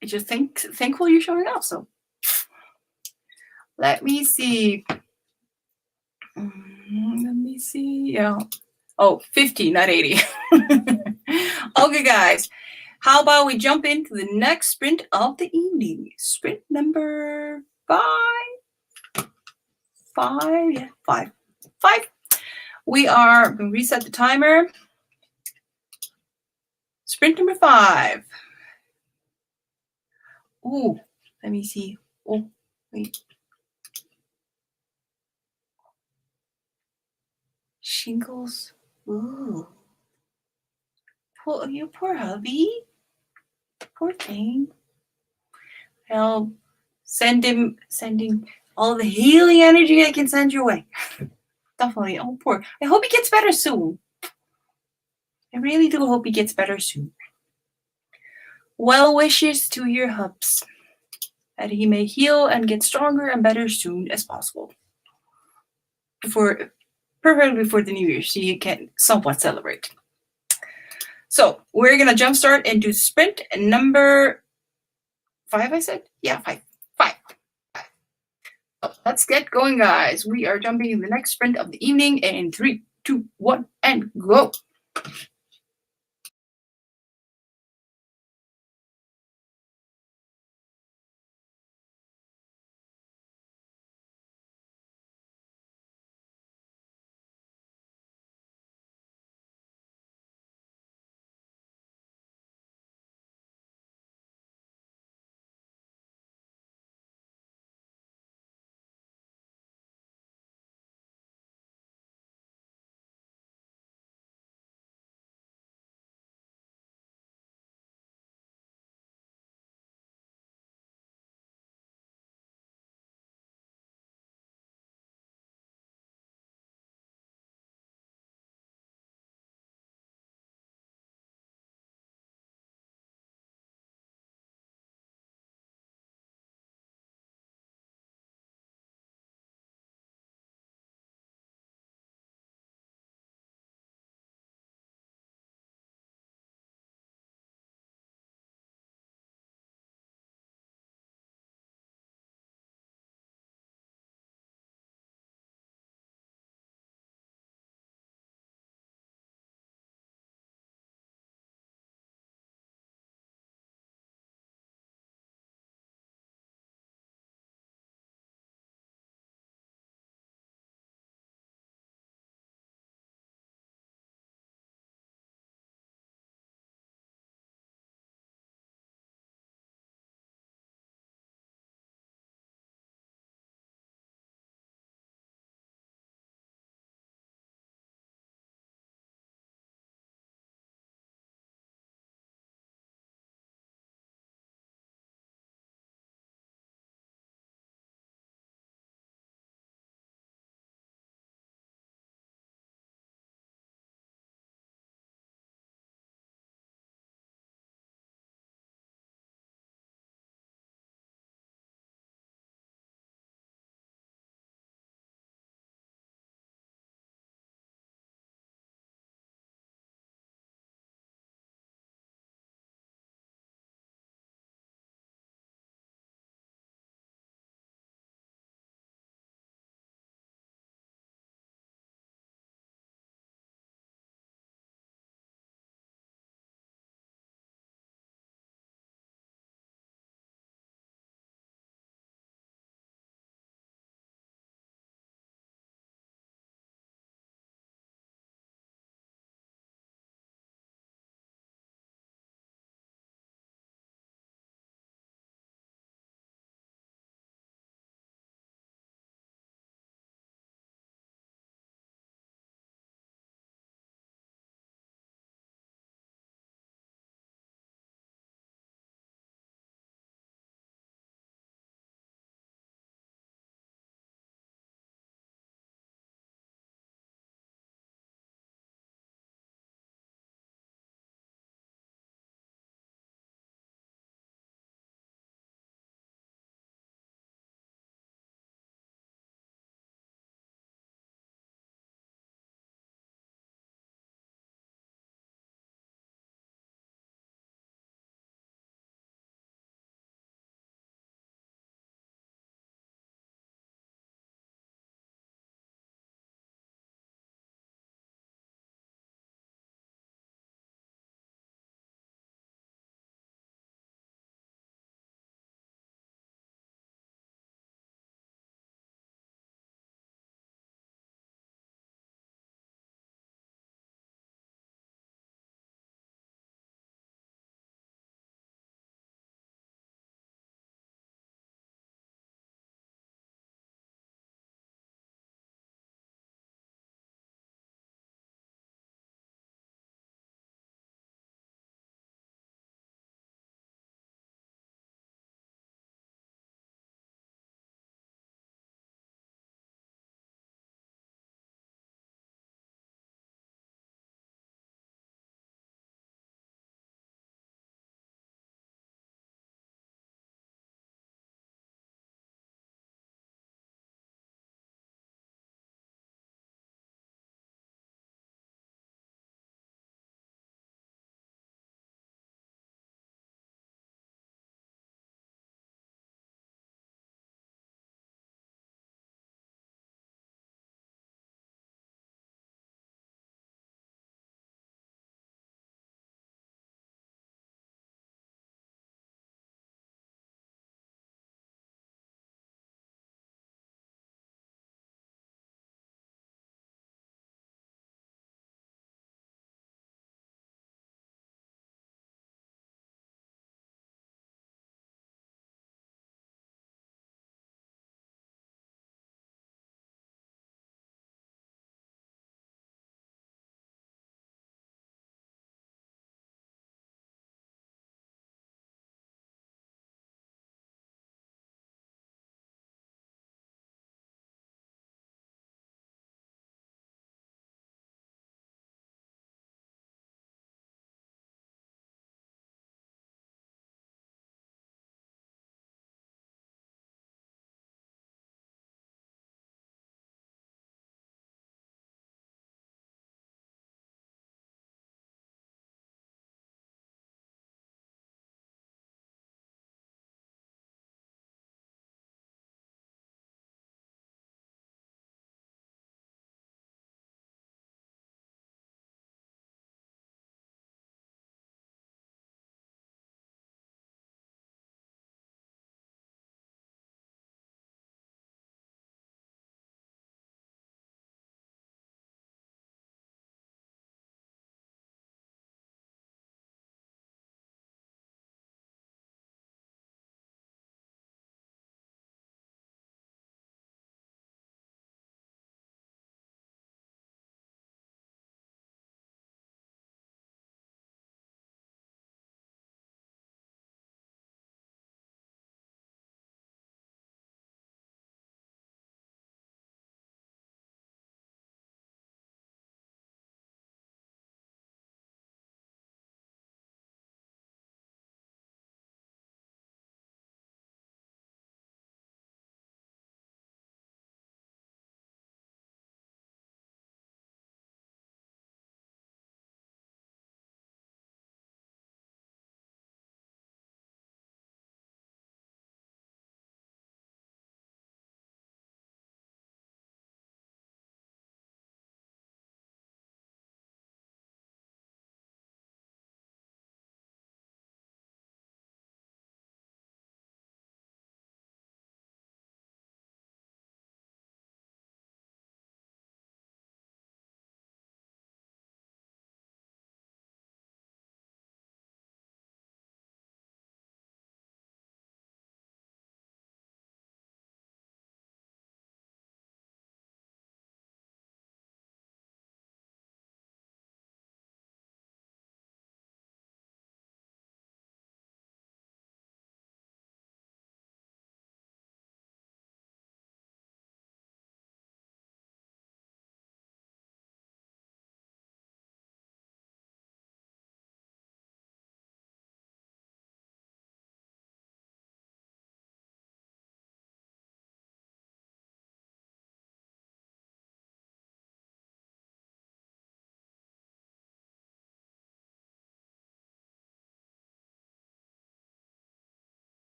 I just thankful you're showing up. So let me see. Yeah. Oh, 50, not 80. Okay, guys. How about we jump into the next sprint of the evening? Sprint number 5. 5. Yeah, 5. 5. We are going to reset the timer. Sprint number 5. Ooh, let me see. Oh, wait. Shingles. Ooh. You poor hubby. Poor thing. Well, sending all the healing energy I can send your way. Definitely. Oh, poor. I hope he gets better soon. I really do hope he gets better soon. Well wishes to your hubs, that he may heal and get stronger and better soon as possible. Preferably before the New Year, so you can somewhat celebrate. So we're gonna jumpstart into sprint number 5. I said, yeah, 5. So let's get going, guys. We are jumping in the next sprint of the evening in 3, 2, 1, and go.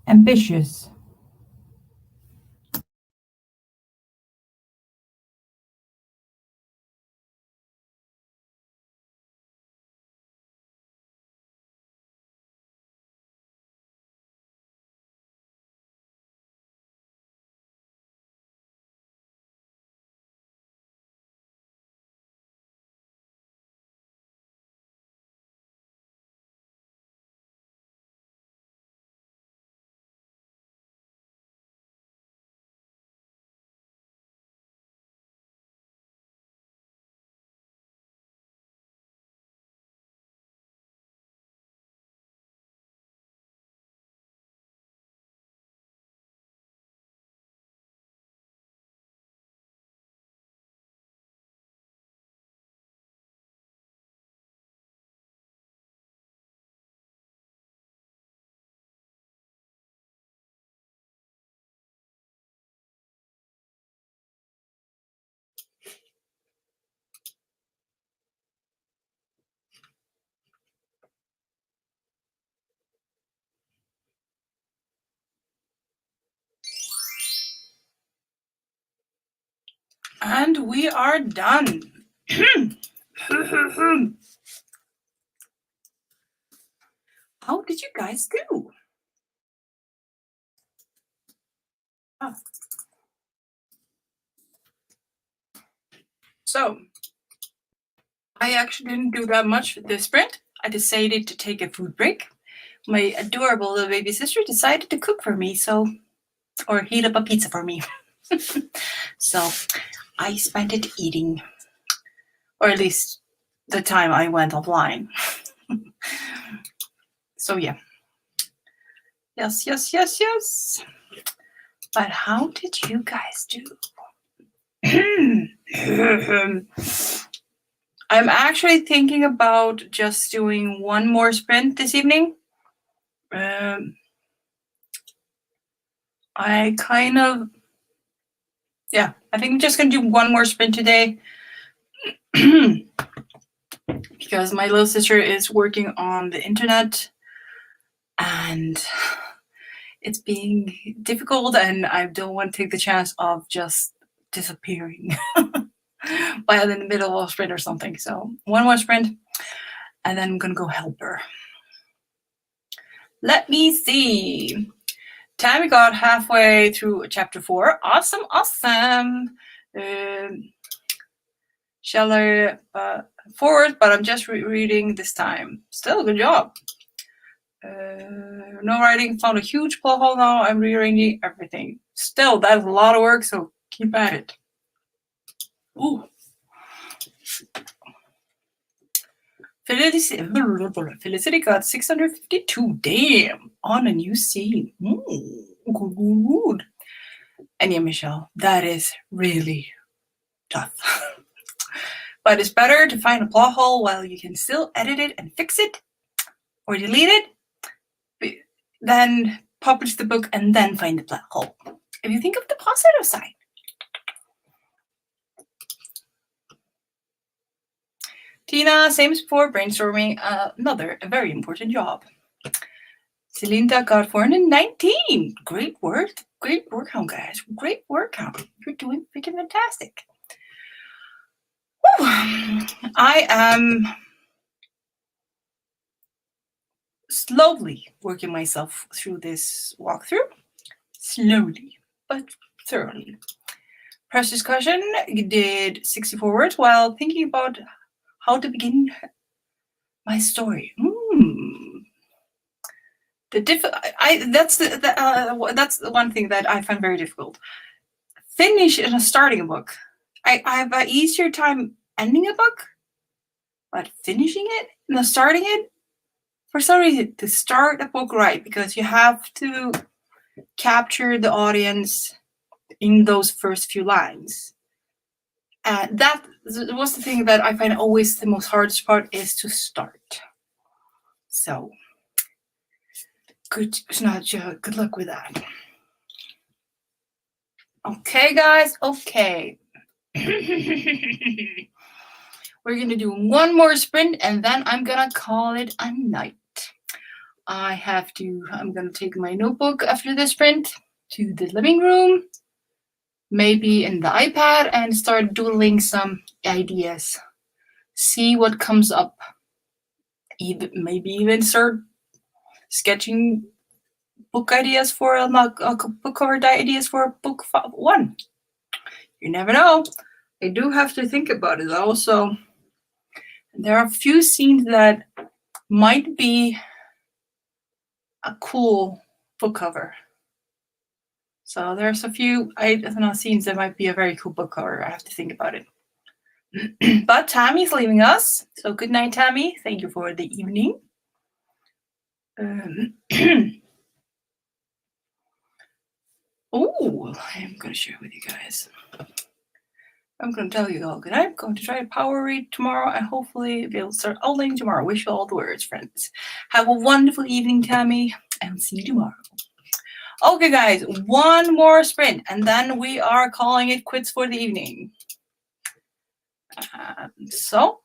ambitious, And we are done. How did you guys do? Oh. So, I actually didn't do that much with this sprint. I decided to take a food break. My adorable little baby sister decided to cook for me, or heat up a pizza for me. So, I spent it eating, or at least the time I went offline. So, yeah. Yes. But how did you guys do? I'm actually thinking about just doing one more sprint this evening. I think I'm just gonna do one more sprint today because my little sister is working on the internet and it's being difficult and I don't want to take the chance of just disappearing while in the middle of a sprint or something. So one more sprint and then I'm gonna go help her. Let me see. Tammy got halfway through chapter 4. Awesome. Scheller forward, but I'm just reading this time. Still, good job. No writing, found a huge plot hole now. I'm rearranging everything. Still, that's a lot of work, so keep at it. Ooh. Felicity got 652. Damn. On a new scene. Good. And yeah, Michelle, that is really tough. But it's better to find a plot hole while you can still edit it and fix it or delete it than publish the book and then find the plot hole. If you think of the positive side. Tina, same as before, brainstorming another very important job. Celinda got 419. Great work, guys. Great workout. You're doing freaking fantastic. Whew. I am slowly working myself through this walkthrough. Slowly, but thoroughly. Press discussion did 64 words while thinking about how to begin my story. That's the one thing that I find very difficult. Finish in starting a book. I have an easier time ending a book, but finishing it and starting it, for some reason, to start a book right, because you have to capture the audience in those first few lines. And that was the thing that I find always the most hardest part, is to start. So, good luck with that. Okay, guys. Okay. We're gonna do one more sprint and then I'm gonna call it a night. I'm gonna take my notebook after this sprint to the living room, maybe in the iPad, and start doodling some ideas. See what comes up. Maybe even start sketching book ideas for book cover ideas for book 1. You never know. I do have to think about it though. So there are a few scenes that might be a cool book cover. So there's a few scenes that might be a very cool book cover. I have to think about it. But Tammy's leaving us. So good night, Tammy. Thank you for the evening. Oh, I'm going to share with you guys. I'm going to tell you all good night. I'm going to try to power read tomorrow and hopefully be able to start outlining tomorrow. Wish you all the words, friends. Have a wonderful evening, Tammy, and see you tomorrow. Okay, guys, one more sprint, and then we are calling it quits for the evening. So,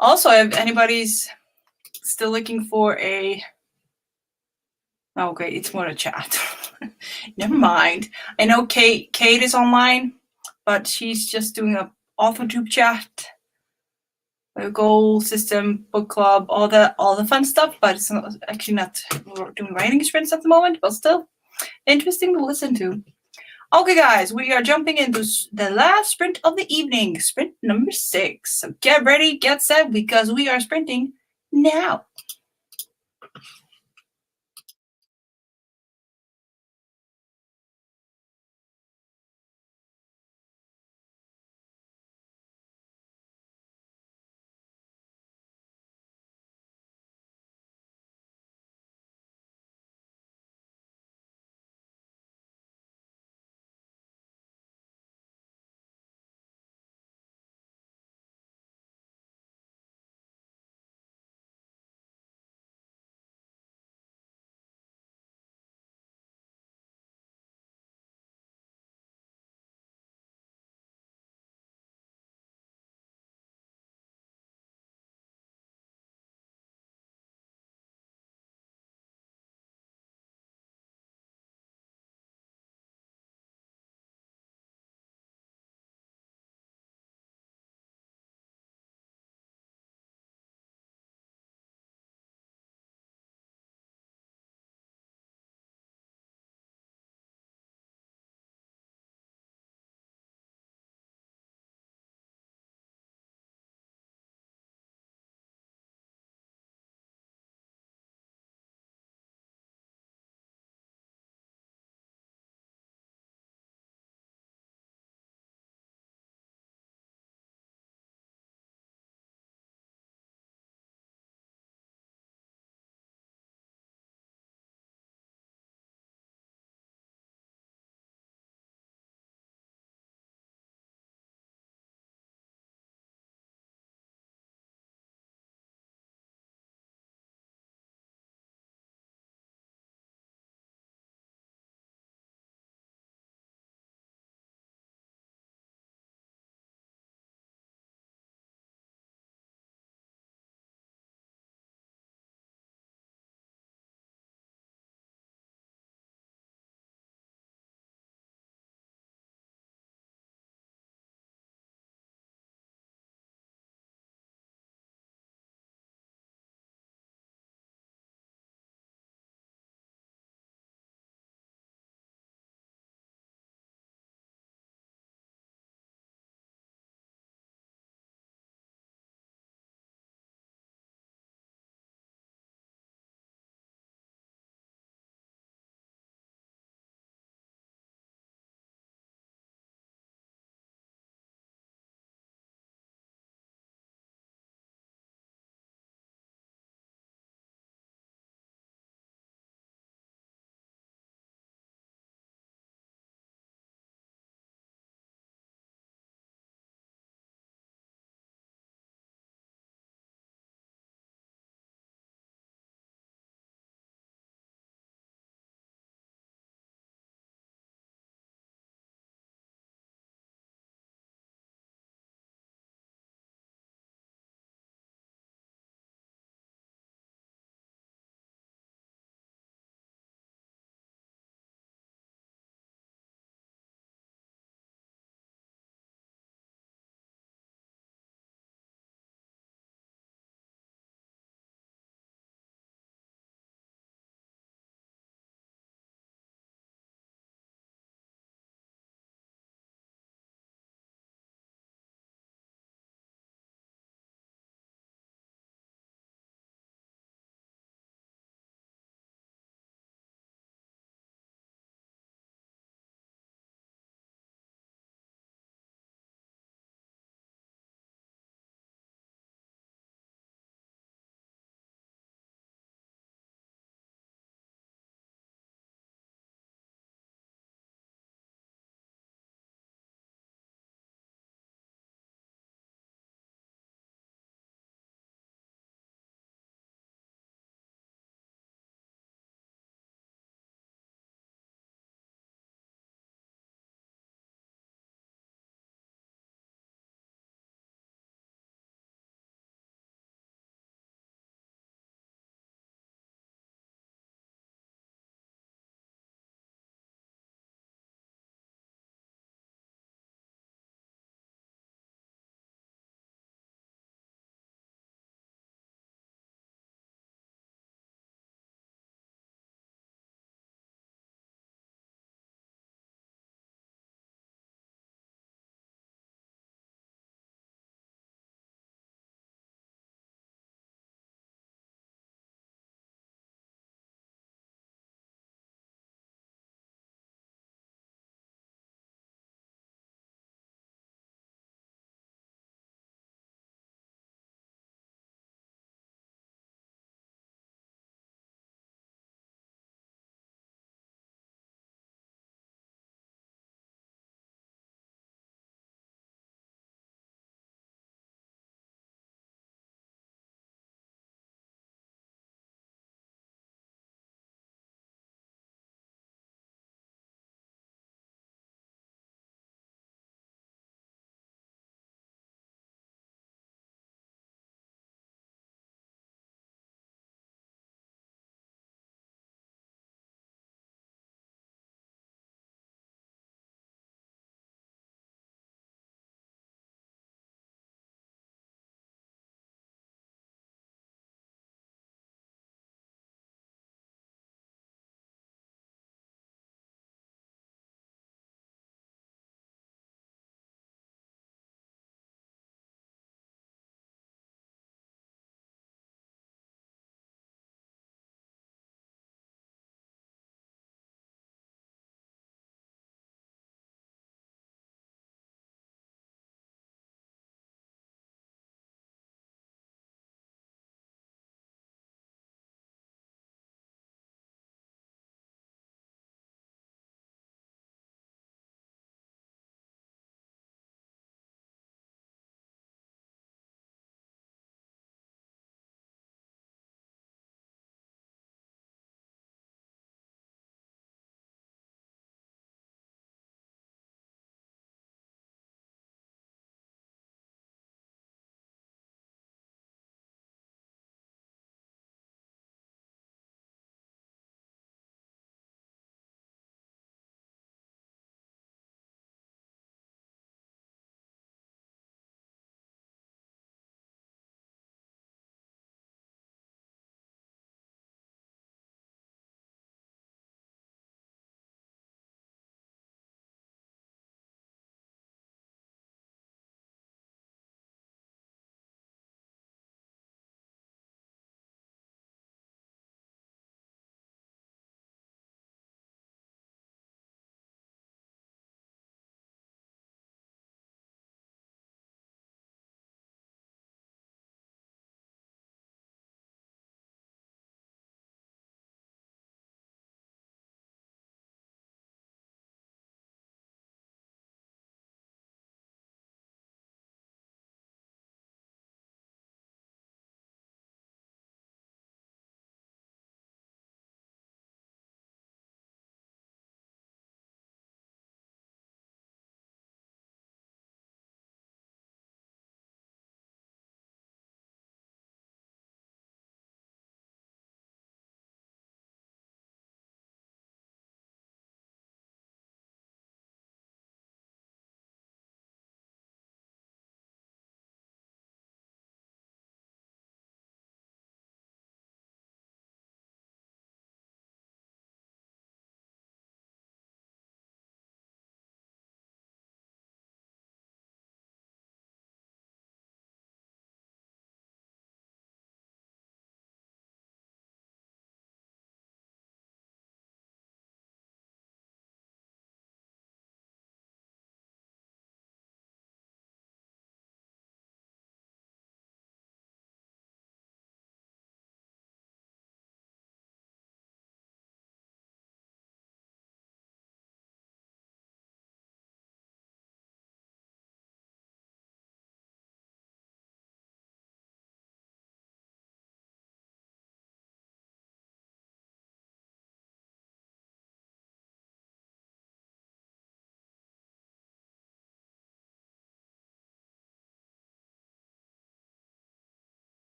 also, if anybody's still looking for a... Okay, it's more a chat. Never mind. I know Kate is online, but she's just doing a AutoTube chat, a goal system, book club, all the fun stuff. But it's actually not doing writing sprints at the moment. But still, interesting to listen to. Okay, guys, we are jumping into the last sprint of the evening, sprint number 6. So get ready, get set, because we are sprinting now.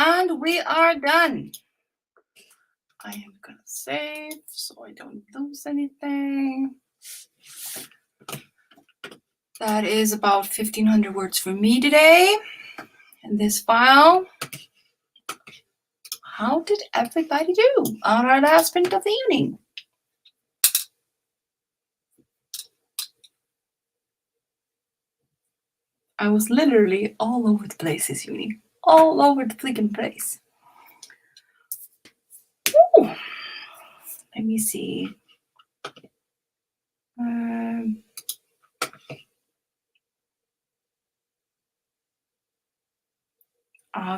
And we are done. I am gonna save so I don't lose anything. That is about 1,500 words for me today in this file. How did everybody do on our last sprint of the evening? I was literally all over the place this evening. All over the freaking place. Ooh. Let me see.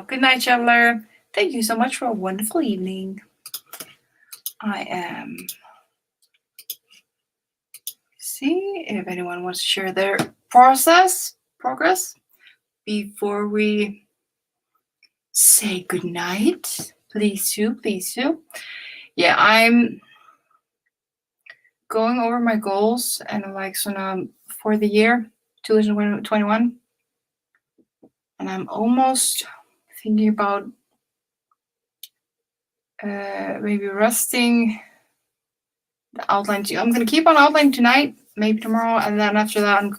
Good night, traveler. Thank you so much for a wonderful evening. I am. See if anyone wants to share their progress before we say good night. Please do. Yeah, I'm going over my goals and for the year 2021, and I'm almost thinking about maybe resting the outline. I'm gonna keep on outline tonight, maybe tomorrow, and then after that, I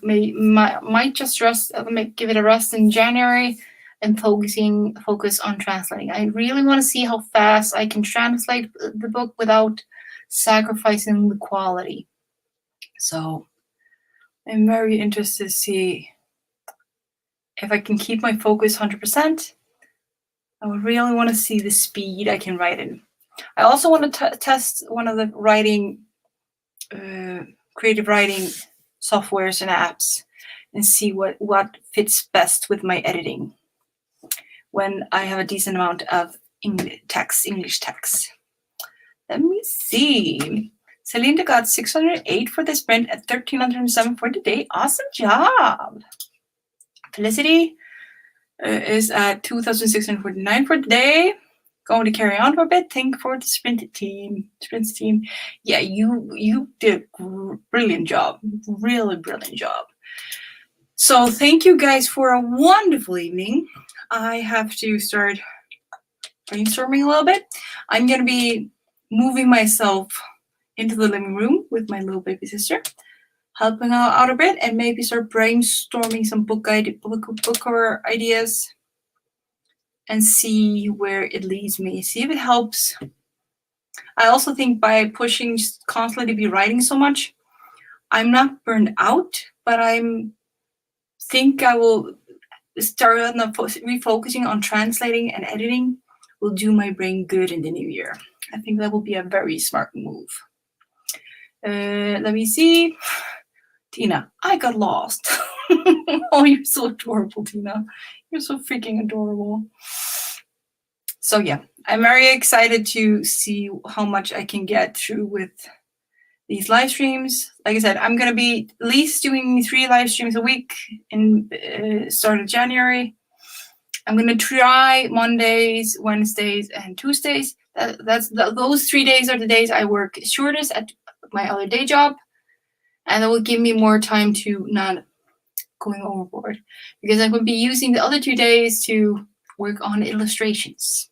might just rest. Give it a rest in January, and focus on translating. I really want to see how fast I can translate the book without sacrificing the quality. So I'm very interested to see if I can keep my focus 100%. I would really want to see the speed I can write in. I also want to test one of the creative writing softwares and apps and see what fits best with my editing when I have a decent amount of English text. Let me see. Celinda got 608 for this sprint and 1,307 for today. Awesome job. Felicity is at 2,649 for today. Going to carry on for a bit. Thank you for the sprint team. Yeah, you did a brilliant job. Really brilliant job. So thank you guys for a wonderful evening. I have to start brainstorming a little bit. I'm going to be moving myself into the living room with my little baby sister, helping out a bit, and maybe start brainstorming some book cover ideas and see where it leads me, see if it helps. I also think by pushing constantly to be writing so much, I'm not burned out, but I will start on refocusing on translating and editing will do my brain good in the new year. I think that will be a very smart move. Let me see. Tina, I got lost. Oh, you're so adorable, Tina. You're so freaking adorable. So yeah, I'm very excited to see how much I can get through with these live streams. Like I said, I'm going to be at least doing 3 live streams a week in start of January. I'm going to try Mondays, Wednesdays, and Tuesdays. Those 3 days are the days I work shortest at my other day job. And that will give me more time to not going overboard. Because I will be using the other 2 days to work on illustrations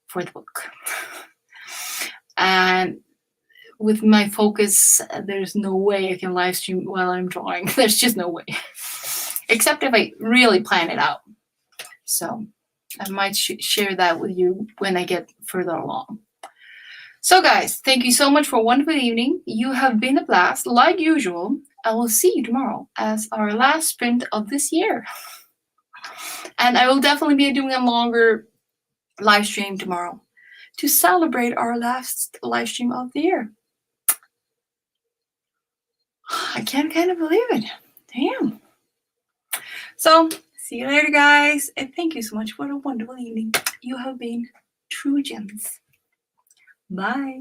for the book. And with my focus, there's no way I can live stream while I'm drawing. There's just no way. Except if I really plan it out. So I might share that with you when I get further along. So guys, thank you so much for a wonderful evening. You have been a blast. Like usual, I will see you tomorrow as our last sprint of this year. And I will definitely be doing a longer live stream tomorrow to celebrate our last live stream of the year. I can't kind of believe it. Damn. So, see you later, guys. And thank you so much for a wonderful evening. You have been true gems. Bye.